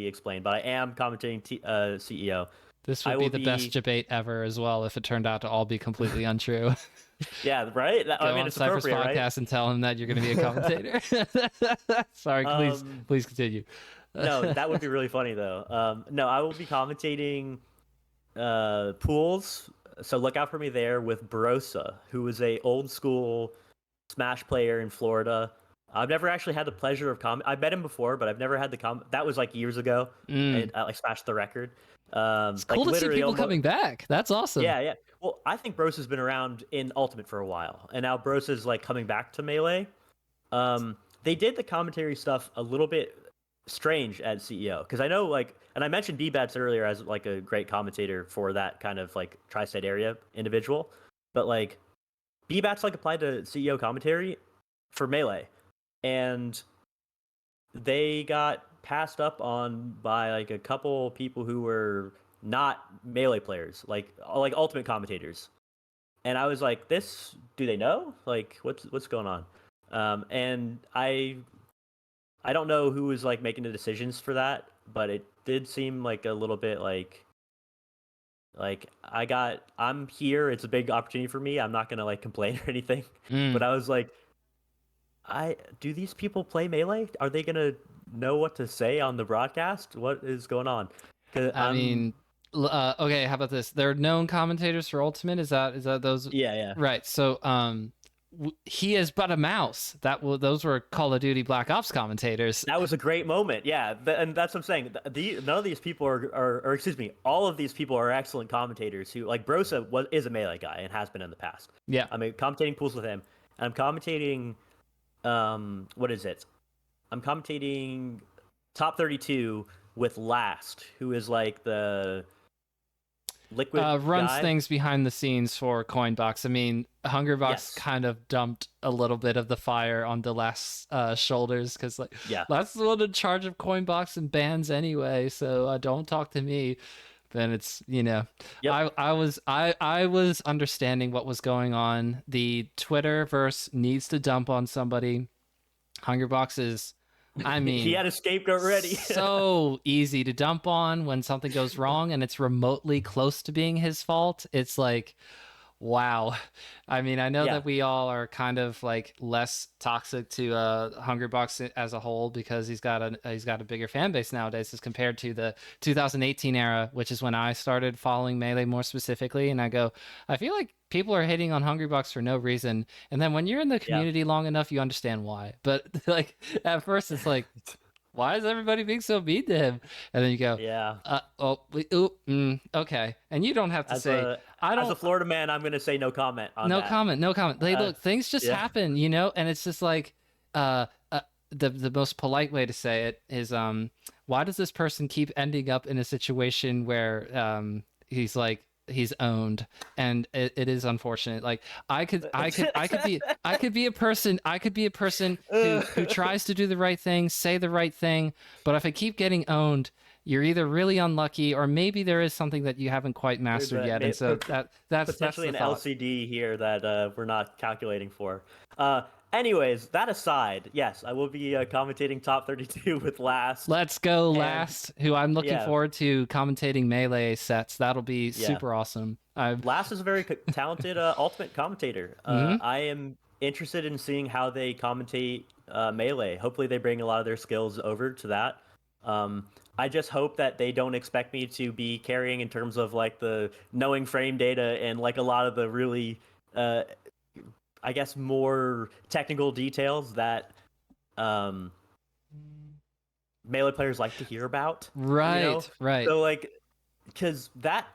explained. But I am commentating CEO. This I would be will the best debate ever as well if it turned out to all be completely untrue. Yeah, right. Go I mean, on it's Cypher's appropriate, right? podcast and tell him that you're going to be a commentator. Sorry, please continue. No, that would be really funny though. No, I will be commentating pools. So look out for me there with Barossa, who is a old school Smash player in Florida. I've never actually had the pleasure of I've met him before, but I've never had the that was like years ago. Mm. And I like smashed the record. It's Like cool to see literally people almost. coming back. That's awesome. Yeah, yeah. Well, I think Bros has been around in Ultimate for a while, and now Bros is like coming back to Melee. They did the commentary stuff a little bit strange at CEO because I know like, and I mentioned B-Bats earlier as like a great commentator for that kind of like tri-state area individual, but like B-Bats like applied to CEO commentary for Melee, and they got passed up on by like a couple people who were not Melee players, like Ultimate commentators. And I was like, "This, do they know? Like, what's going on?" And I don't know who was like making the decisions for that, but it did seem like a little bit like I'm here. It's a big opportunity for me. I'm not gonna like complain or anything. But Mm. I was like, do these people play Melee? Are they gonna know what to say on the broadcast? What is going on? 'Cause I mean, okay, how about this? They're known commentators for Ultimate. Is that those? yeah, yeah. Right. So, he is but a mouse. Those were Call of Duty Black Ops commentators. That was a great moment. Yeah, and that's what I'm saying. None of these people are, or excuse me, all of these people are excellent commentators who, like Brosa is a Melee guy and has been in the past. Yeah. I mean, commentating pools with him. And I'm commentating, what is it? I'm commentating Top 32 with Last, who is like the liquid Runs guy. things behind the scenes for Coinbox. I mean, Hungerbox Yes. kind of dumped a little bit of the fire on the Last's shoulders because like Yeah. Last's the one in charge of Coinbox and bans anyway. So don't talk to me. Then it's Yep. I was understanding what was going on. The Twitterverse needs to dump on somebody. Hungerbox is, I mean, he had a scapegoat ready. so easy to dump on when something goes wrong and it's remotely close to being his fault. It's like, wow. I mean, I know Yeah. that we all are kind of like less toxic to Hungerbox as a whole because he's got a bigger fan base nowadays as compared to the 2018 era, which is when I started following Melee more specifically. And I feel like people are hating on Hungrybox for no reason. And then when you're in the Yeah. community long enough, you understand why. But like at first, it's like, why is everybody being so mean to him? And then you go, Yeah. okay. And you don't have to say, As a Florida man, I'm gonna say no comment on no that. comment, no comment. Look, things just yeah. happen, and it's just like, the most polite way to say it is, why does this person keep ending up in a situation where he's owned, and it is unfortunate. Like I could be a person who tries to do the right thing, say the right thing, but if I keep getting owned, you're either really unlucky or maybe there is something that you haven't quite mastered yet. And so that's potentially that's an the thought. LCD here that we're not calculating for. Anyways, that aside, yes, I will be commentating Top 32 with Last. Let's go, Last, who I'm looking yeah. forward to commentating Melee sets. That'll be super awesome. Last is a very talented Ultimate commentator. I am interested in seeing how they commentate Melee. Hopefully they bring a lot of their skills over to that. I just hope that they don't expect me to be carrying in terms of like the knowing frame data and like a lot of the really I guess more technical details that Melee players like to hear about. Right. So like, because that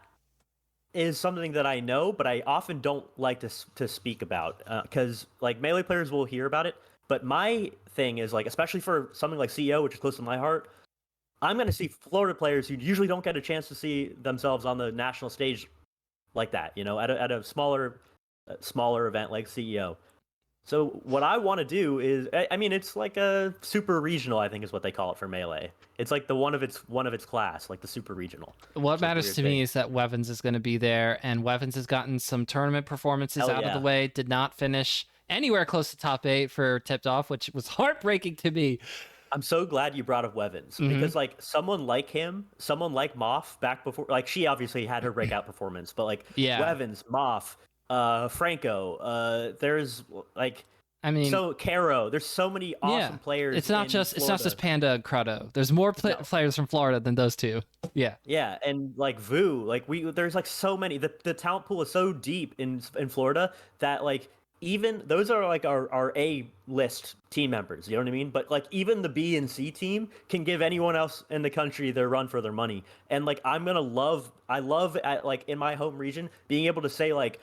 is something that I know, but I often don't like to speak about because like Melee players will hear about it. But my thing is like, especially for something like CEO, which is close to my heart, I'm going to see Florida players who usually don't get a chance to see themselves on the national stage like that, at a smaller event like CEO. So what I want to do is, I mean, it's like a super regional, I think is what they call it for Melee. It's like the one of its class, like the super regional. What matters to me is that Wevins is going to be there, and Wevins has gotten some tournament performances out of the way. Did not finish anywhere close to top 8 for Tipped Off, which was heartbreaking to me. I'm so glad you brought up Wevins because like someone like him, someone like Moff back before, like she obviously had her breakout performance, but like Wevins, Moff, Franco, there's like, I mean, so Caro, there's so many awesome players. It's not just Panda and Cruddo. There's more players from Florida than those two. Yeah. Yeah, and like Vu, like there's like so many. The talent pool is so deep in Florida that like even those are like our A list team members, you know what I mean? But like even the B and C team can give anyone else in the country their run for their money. And like I love at like in my home region being able to say like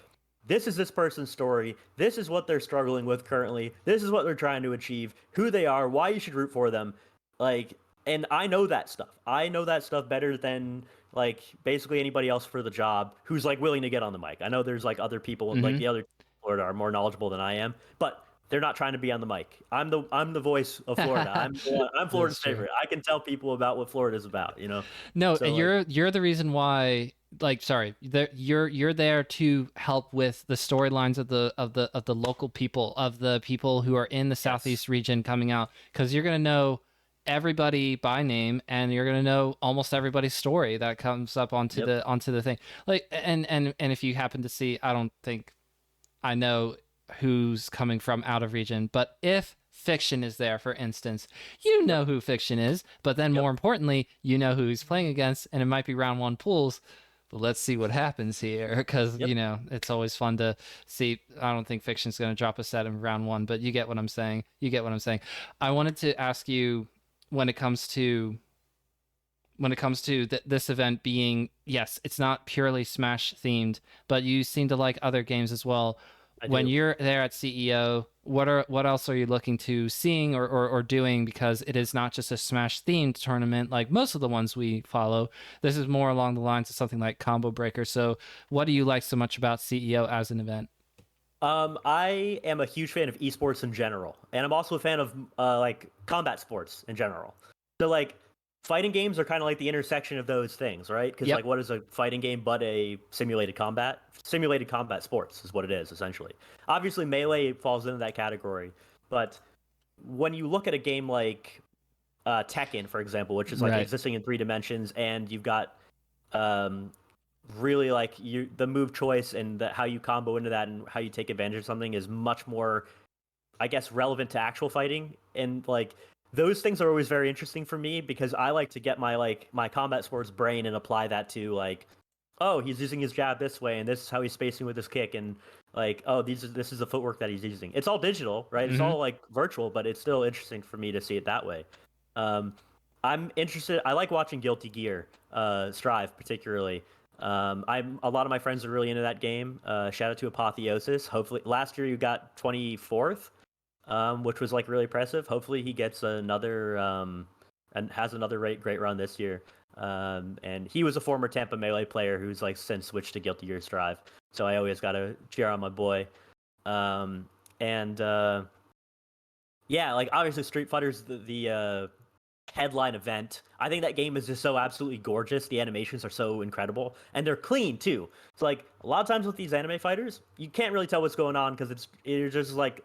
this is this person's story. This is what they're struggling with currently. This is what they're trying to achieve, who they are, why you should root for them. Like, and I know that stuff. I know that stuff better than like basically anybody else for the job who's like willing to get on the mic. I know there's like other people like Mm-hmm. the other Florida are more knowledgeable than I am, but they're not trying to be on the mic. I'm the voice of Florida. I'm That's Florida's true. favorite. I can tell people about what Florida's about, you know. No, So like, you're the reason why. Like, sorry, you're there to help with the storylines of the local people, of the people who are in the yes, southeast region coming out, because you're gonna know everybody by name, and you're gonna know almost everybody's story that comes up yep, onto the thing. Like, and if you happen to see, I don't think I know who's coming from out of region, but if Fiction is there, for instance, you yep, know who Fiction is, but then yep, more importantly, you know who he's playing against, and it might be round one pools. But let's see what happens here, because yep. it's always fun to see. I don't think Fiction's going to drop a set in round one, but you get what I'm saying. You get what I'm saying. I wanted to ask you when it comes to this event being, yes, it's not purely Smash themed, but you seem to like other games as well. I When do. you're there at CEO, what else are you looking to seeing or doing? Because it is not just a Smash themed tournament like most of the ones we follow. This is more along the lines of something like Combo Breaker. So what do you like so much about CEO as an event? I am a huge fan of esports in general, and I'm also a fan of like combat sports in general. So like fighting games are kind of like the intersection of those things, right? Because like Yep. what is a fighting game but a simulated combat? Simulated combat sports is what it is essentially. Obviously, Melee falls into that category, but when you look at a game like Tekken, for example, which is like Right. existing in 3 dimensions, and you've got um, really like the move choice and how you combo into that and how you take advantage of something is much more, I guess, relevant to actual fighting. And like those things are always very interesting for me because I like to get my combat sports brain and apply that to like, oh, he's using his jab this way and this is how he's spacing with his kick, and like, oh, this is the footwork that he's using. It's all digital, right? It's Mm-hmm. all like virtual, but it's still interesting for me to see it that way. um, I'm interested. I like watching Guilty Gear, Strive particularly. I'm a lot of my friends are really into that game. Shout out to Apotheosis. Hopefully, last year you got 24th, which was like really impressive. Hopefully, he gets another and has another great run this year. And he was a former Tampa Melee player who's like since switched to Guilty Gear Strive. So I always gotta cheer on my boy. Um, and yeah, like obviously Street Fighter's the headline event. I think that game is just so absolutely gorgeous. The animations are so incredible, and they're clean too. It's like a lot of times with these anime fighters, you can't really tell what's going on because it's just like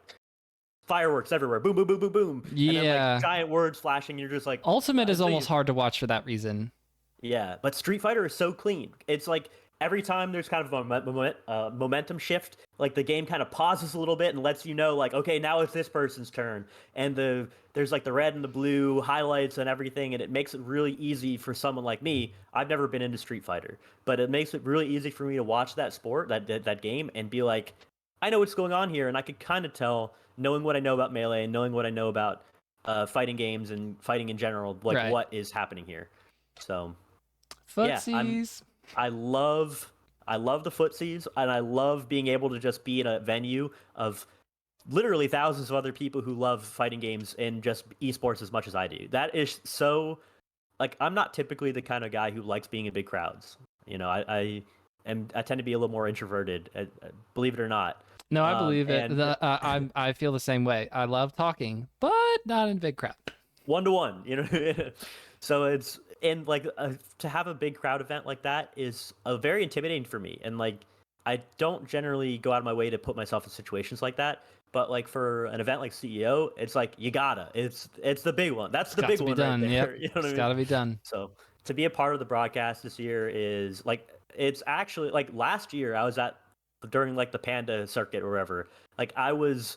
fireworks everywhere, boom, boom, boom, boom, boom, and then like Yeah. giant words flashing. And you're just like, Ultimate is almost please. hard to watch for that reason. Yeah, but Street Fighter is so clean. It's like every time there's kind of a momentum shift, like the game kind of pauses a little bit and lets you know, like, okay, now it's this person's turn, and there's like the red and the blue highlights and everything, and it makes it really easy for someone like me. I've never been into Street Fighter, but it makes it really easy for me to watch that sport, that game, and be like, I know what's going on here, and I could kind of tell, knowing what I know about Melee and knowing what I know about fighting games and fighting in general, like Right. what is happening here. So yeah, Footsies. I love I love the footsies, and I love being able to just be in a venue of literally thousands of other people who love fighting games and just esports as much as I do. That is so, like, I'm not typically the kind of guy who likes being in big crowds. You know, I tend to be a little more introverted, believe it or not. No, I believe it. And I feel the same way. I love talking, but not in a big crowd. 1-to-1, you know. So it's and like to have a big crowd event like that is very intimidating for me, and like I don't generally go out of my way to put myself in situations like that. But like for an event like CEO, it's like you gotta. It's the big one. That's It's the got big to be one right done. there. Yep, You know what I it's mean? got to be done. So to be a part of the broadcast this year is like it's actually like last year I was at during like the Panda circuit or wherever. Like I was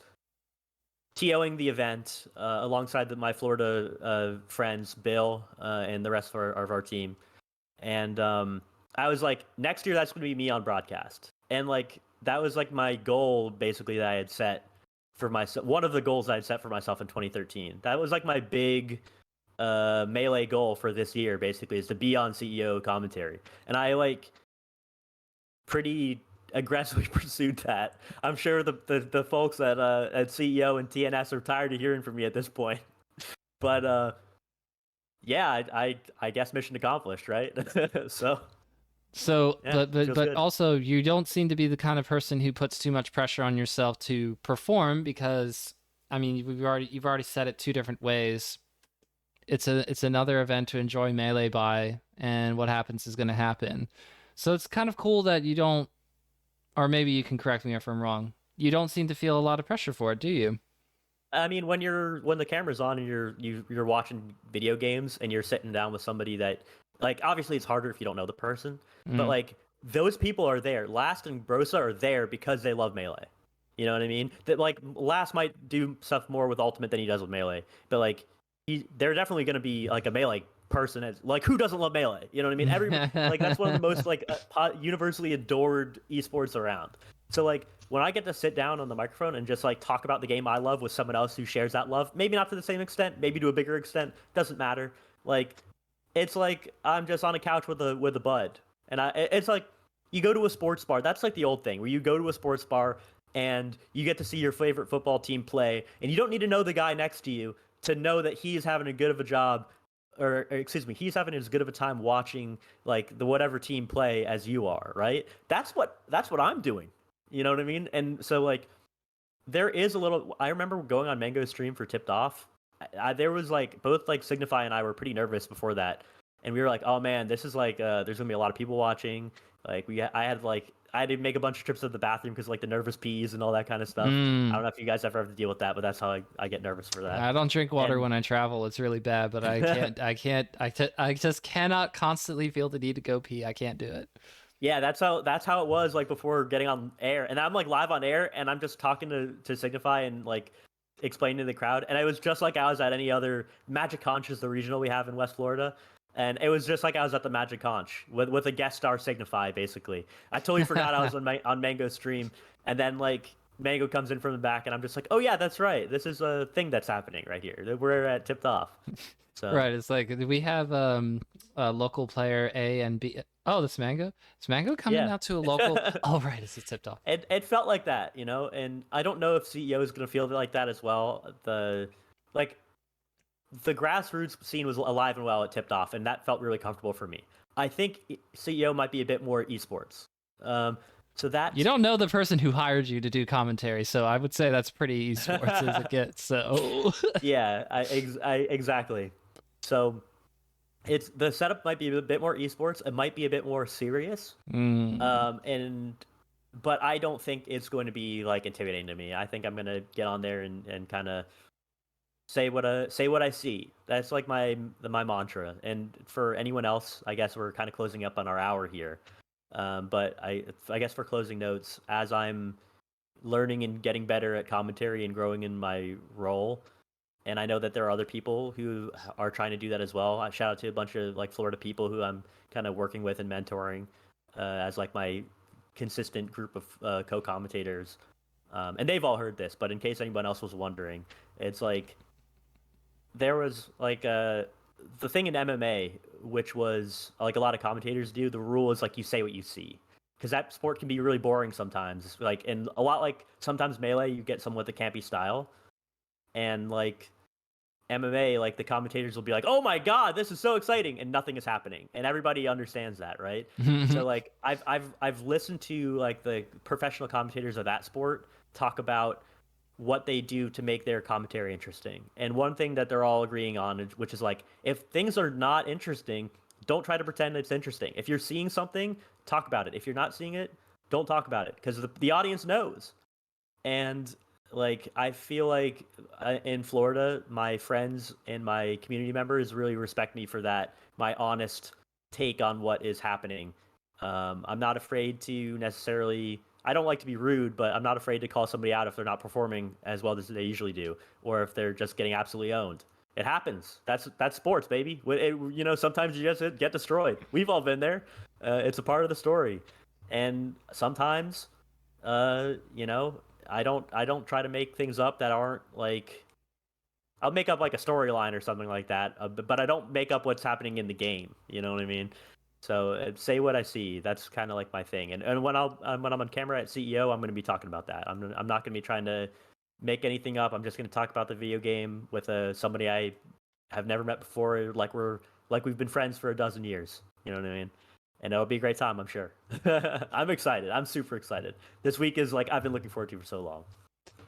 TOing the event alongside my Florida friends, Bill, and the rest of our team. And I was like, next year that's going to be me on broadcast. And like that was like my goal basically that I had set for myself. One of the goals I had set for myself in 2013. That was like my big Melee goal for this year basically, is to be on CEO commentary. And I like pretty aggressively pursued that. I'm sure the folks at CEO and TNS are tired of hearing from me at this point. But yeah, I guess mission accomplished, right? So So, yeah, feels but good. also you don't seem to be the kind of person who puts too much pressure on yourself to perform because I mean, you've already said it two different ways. It's another event to enjoy Melee by, and what happens is going to happen. So it's kind of cool that you don't, or maybe you can correct me if I'm wrong. You don't seem to feel a lot of pressure for it, do you? I mean, when the camera's on and you're watching video games and you're sitting down with somebody that, like, obviously it's harder if you don't know the person, but Mm. like those people are there. Last and Brosa are there because they love Melee. You know what I mean? That like Last might do stuff more with Ultimate than he does with Melee, but like they're definitely going to be like a Melee person. As like, who doesn't love Melee? You know what I mean? Like that's one of the most like universally adored esports around. So like when I get to sit down on the microphone and just like talk about the game I love with someone else who shares that love, maybe not to the same extent, maybe to a bigger extent, doesn't matter. Like it's like I'm just on a couch with a bud, and it's like you go to a sports bar. That's like the old thing where you go to a sports bar and you get to see your favorite football team play, and you don't need to know the guy next to you to know that he's having a good of a job, or excuse me, he's having as good of a time watching like the whatever team play as you are, right? That's what I'm doing. You know what I mean? And so like there is a little. I remember going on Mango's stream for Tipped Off. There was like both like Signify and I were pretty nervous before that, and we were like, oh man, this is like there's gonna be a lot of people watching. Like I had to make a bunch of trips to the bathroom because like the nervous peas and all that kind of stuff. I Mm. don't know if you guys ever have to deal with that, but that's how I get nervous for that. I don't drink water And when I travel. It's really bad, but I just cannot constantly feel the need to go pee. I can't do it. yeah, that's how it was like before getting on air. And I'm like live on air and I'm just talking to Signify and like explaining to the crowd. And it was just like I was at any other Magic Conch is the regional we have in West Florida. And it was just like I was at the Magic Conch with a guest star Signify, basically. I totally forgot I was on Mango's stream, and then like Mango comes in from the back, and I'm just like, oh yeah, that's right. This is a thing that's happening right here. We're at Tipped Off. So Right, it's like we have a local player A and B. Oh, this Mango? Is Mango coming yeah. out to a local? Oh, right, it's a tipped off. It felt like that, and I don't know if CEO is gonna feel like that as well. Like the grassroots scene was alive and well at Tipped Off, and that felt really comfortable for me. I think CEO might be a bit more esports. So You that's don't know the person who hired you to do commentary, so I would say that's pretty esports as it gets. So, yeah, exactly. So it's the setup might be a bit more esports. It might be a bit more serious. mm. And but I don't think it's going to be like intimidating to me. I think I'm gonna get on there and kind of say what I see. That's like my mantra. And for anyone else, I guess we're kind of closing up on our hour here. But I guess for closing notes, as I'm learning and getting better at commentary and growing in my role, and I know that there are other people who are trying to do that as well. I shout out to a bunch of like Florida people who I'm kind of working with and mentoring as like my consistent group of co-commentators. And they've all heard this, but in case anyone else was wondering, it's like there was like the thing in MMA, which was like a lot of commentators do. The rule is like you say what you see, because that sport can be really boring sometimes. It's like and a lot like sometimes Melee, you get someone with a campy style, and like MMA, like the commentators will be like, "Oh my god, this is so exciting," and nothing is happening, and everybody understands that, right? So like I've listened to like the professional commentators of that sport talk about what they do to make their commentary interesting, and one thing that they're all agreeing on, which is like if things are not interesting, don't try to pretend it's interesting. If you're seeing something, talk about it. If you're not seeing it, don't talk about it because the audience knows. And like I feel like in Florida, my friends and my community members really respect me for that. My honest take on what is happening. I'm not afraid to necessarily. I don't like to be rude, but I'm not afraid to call somebody out if they're not performing as well as they usually do, or if they're just getting absolutely owned. It happens. That's sports, baby. Sometimes you just get destroyed. We've all been there. It's a part of the story, and sometimes you know, I don't try to make things up that aren't like. I'll make up like a storyline or something like that, but I don't make up what's happening in the game. You know what I mean? So say what I see. That's kind of like my thing. And when I'm on camera at CEO, I'm going to be talking about that. I'm not going to be trying to make anything up. I'm just going to talk about the video game with somebody I have never met before. Like we've been friends for a dozen years. You know what I mean? And it'll be a great time, I'm sure. I'm excited. I'm super excited. This week is like I've been looking forward to for so long.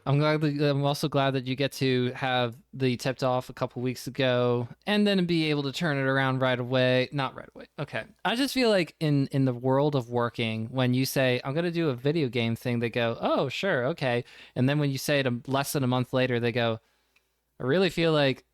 I'm also glad that you get to have the tipped off a couple weeks ago and then be able to turn it around right away. Not right away. Okay. I just feel like in the world of working, when you say I'm gonna do a video game thing, they go, "Oh, sure, okay." And then when you say it less than a month later, they go, "I really feel like,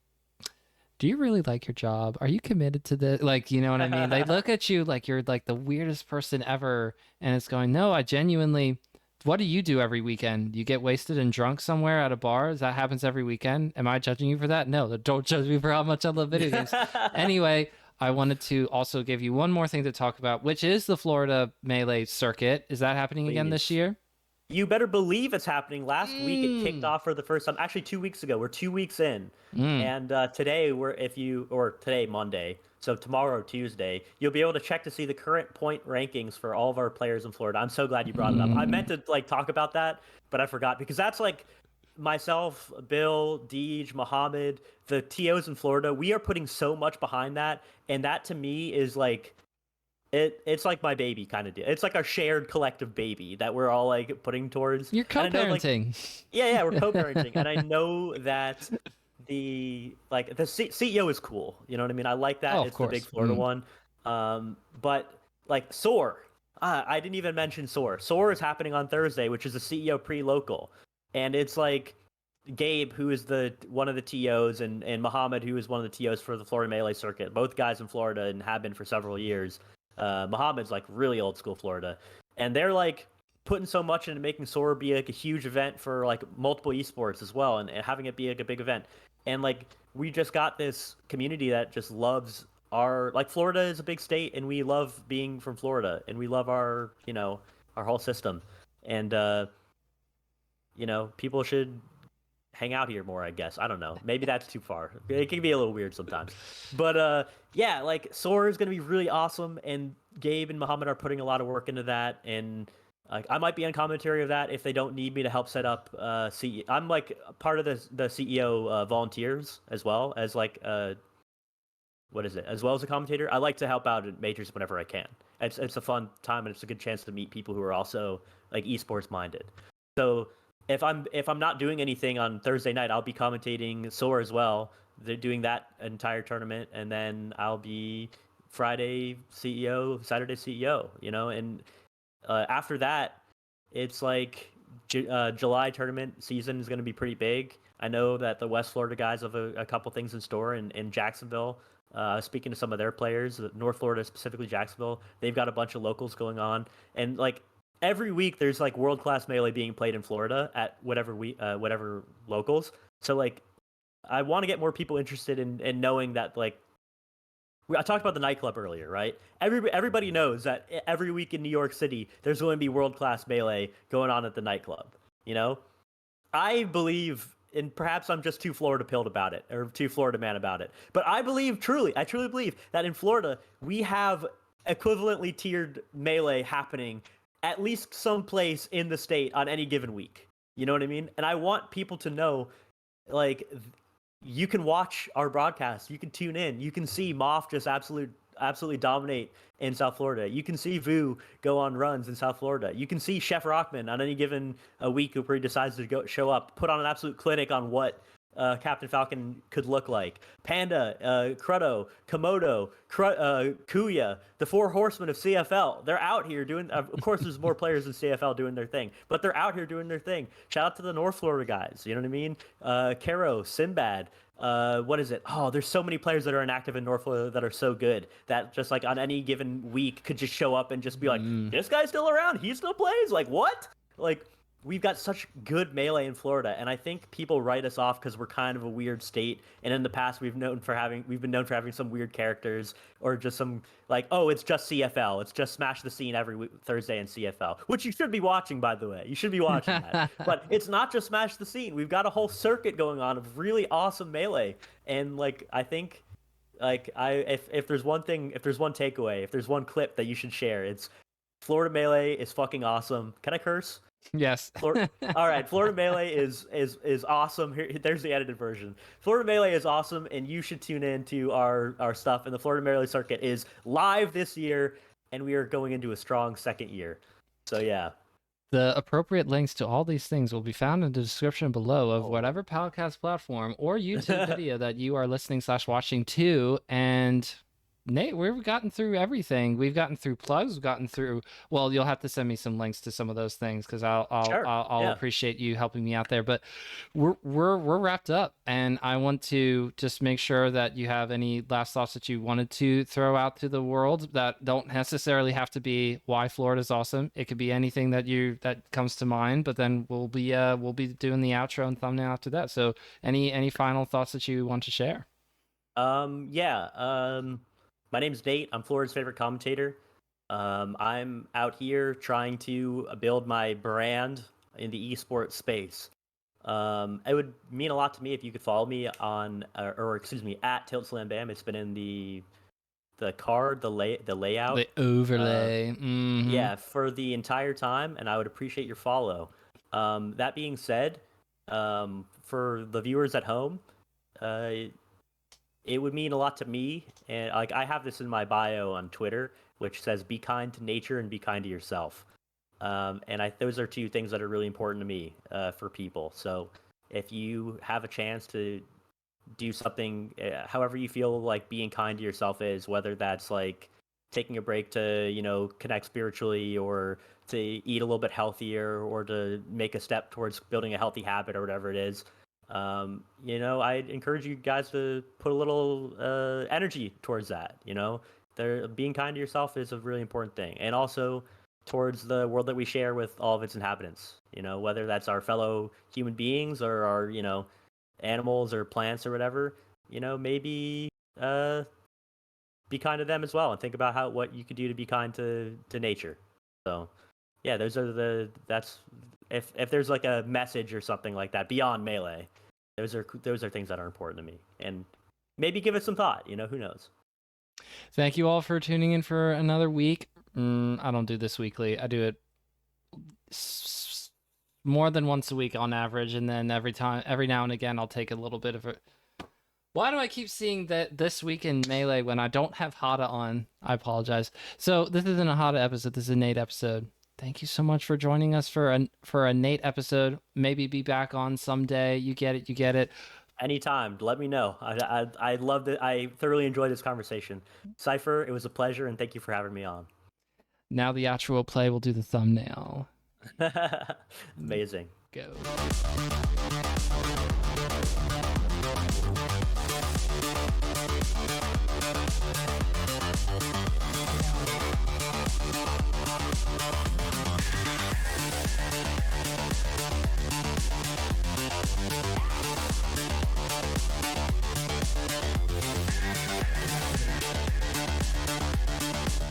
do you really like your job? Are you committed to this?" Like, you know what I mean? They look at you like you're like the weirdest person ever, and it's going, "No, I genuinely." What do you do every weekend? You get wasted and drunk somewhere at a bar? That happens every weekend. Am I judging you for that? No, don't judge me for how much I love video games. Anyway, I wanted to also give you one more thing to talk about, which is the Florida Melee Circuit. Is that happening again this Please. year? You better believe it's happening. Last week it kicked Mm. off for the first time. Actually, 2 weeks ago. We're 2 weeks in, Mm. and today today Monday. So tomorrow Tuesday, you'll be able to check to see the current point rankings for all of our players in Florida. I'm so glad you brought it up. I meant Mm. to like talk about that, but I forgot because that's like myself, Bill, Deej, Mohammed, the TOs in Florida. We are putting so much behind that, and that to me is like it's like my baby kind of deal. It's like our shared collective baby that we're all like putting towards. You're And I know like co-parenting. yeah, we're co-parenting, and I know that the CEO is cool. You know what I mean? I like Oh, that. of It's the big course. Florida Mm. one. But like Soar, I didn't even mention Soar. Soar is happening on Thursday, which is a CEO pre-local, and it's like Gabe, who is the one of the TOs, and Muhammad, who is one of the TOs for the Florida Melee Circuit. Both guys in Florida and have been for several years. Muhammad's like really old school Florida, and they're like putting so much into making SOAR be like a huge event for like multiple esports as well, and having it be like a big event. And like we just got this community that just loves our like Florida is a big state, and we love being from Florida, and we love our our whole system, and people should hang out here more, I guess. I don't know. Maybe that's too far. It can be a little weird sometimes. But yeah, like Sora is gonna be really awesome, and Gabe and Muhammad are putting a lot of work into that, and like I might be on commentary of that if they don't need me to help set up I'm like part of the CEO volunteers as well as like what is it? As well as a commentator. I like to help out at majors whenever I can. It's a fun time, and it's a good chance to meet people who are also like esports minded. So if I'm not doing anything on Thursday night, I'll be commentating SOAR as well. They're doing that entire tournament, and then I'll be Friday CEO, Saturday CEO. And after that, it's like July tournament season is going to be pretty big. I know that the West Florida guys have a couple things in store in Jacksonville. Speaking to some of their players, North Florida, specifically Jacksonville, they've got a bunch of locals going on, and like every week there's like world class melee being played in Florida at whatever locals. So like I want to get more people interested in knowing that like I talked about the nightclub earlier, right? Everybody knows that every week in New York City there's going to be world class melee going on at the nightclub. You know, I believe, and perhaps I'm just too Florida pilled about it or too Florida man about it, but I truly believe that in Florida we have equivalently tiered melee happening at least someplace in the state on any given week. You know what I mean? And I want people to know, like, you can watch our broadcast, you can tune in, you can see Moff just absolutely dominate in South Florida. You can see Vu go on runs in South Florida. You can see Chef Rockman on any given week where he decides to show up, put on an absolute clinic on what Captain Falcon could look like. Panda, Cruddo, Komodo, Kuya, the four horsemen of CFL. They're out here doing. Of course, there's more players in CFL doing their thing, but they're out here doing their thing. Shout out to the North Florida guys. You know what I mean? Caro, Sinbad. What is it? Oh, there's so many players that are inactive in North Florida that are so good that just like on any given week could just show up and just be like, Mm. this guy's still around. He still plays. Like what? Like we've got such good melee in Florida, and I think people write us off because we're kind of a weird state. And in the past, we've been known for having some weird characters, or just some like, oh, it's just CFL, it's just Smash the Scene every Thursday in CFL, which you should be watching, by the way. You should be watching that. But it's not just Smash the Scene. We've got a whole circuit going on of really awesome melee, and like I think. Like if there's one thing, if there's one takeaway, if there's one clip that you should share, it's Florida Melee is fucking awesome. Can I curse? Yes. All right, Florida Melee is awesome. There's the edited version. Florida Melee is awesome, and you should tune in to our stuff. And the Florida Melee circuit is live this year, and we are going into a strong second year. So yeah. The appropriate links to all these things will be found in the description below of whatever podcast platform or YouTube video that you are listening/watching to. And Nate, we've gotten through everything. We've gotten through plugs. We've gotten through. Well, you'll have to send me some links to some of those things because I'll appreciate you helping me out there. But we're wrapped up, and I want to just make sure that you have any last thoughts that you wanted to throw out to the world that don't necessarily have to be why Florida's awesome. It could be anything that comes to mind. But then we'll be doing the outro and thumbnail after that. So any final thoughts that you want to share? My name's Nate. I'm Florida's favorite commentator. I'm out here trying to build my brand in the esports space. It would mean a lot to me if you could follow me on, at TiltSlamBam. It's been in the card, the layout, the overlay. Yeah, for the entire time, and I would appreciate your follow. That being said, for the viewers at home, it would mean a lot to me, and like I have this in my bio on Twitter, which says "Be kind to nature and be kind to yourself," and those are two things that are really important to me for people. So if you have a chance to do something, however you feel like being kind to yourself is, whether that's like taking a break to connect spiritually, or to eat a little bit healthier, or to make a step towards building a healthy habit, or whatever it is. I'd encourage you guys to put a little energy towards that. Being kind to yourself is a really important thing, and also towards the world that we share with all of its inhabitants. Whether that's our fellow human beings, or our animals or plants or whatever. Maybe be kind to them as well, and think about what you could do to be kind to nature. So yeah, that's if there's like a message or something like that beyond melee, those are things that are important to me, and maybe give it some thought. Who knows? Thank you all for tuning in for another week. I don't do this weekly. I do it more than once a week on average, and then every now and again I'll take a little bit of it. Why do I keep seeing that this week in Melee when I don't have Hada on? I apologize. So this isn't a Hada episode. This is a Nate episode. Thank you so much for joining us for a Nate episode. Maybe be back on someday. You get it. Anytime. Let me know. I loved it. I thoroughly enjoyed this conversation. Cypher, it was a pleasure, and thank you for having me on. Now the outro will play. We'll do the thumbnail. Amazing. Go.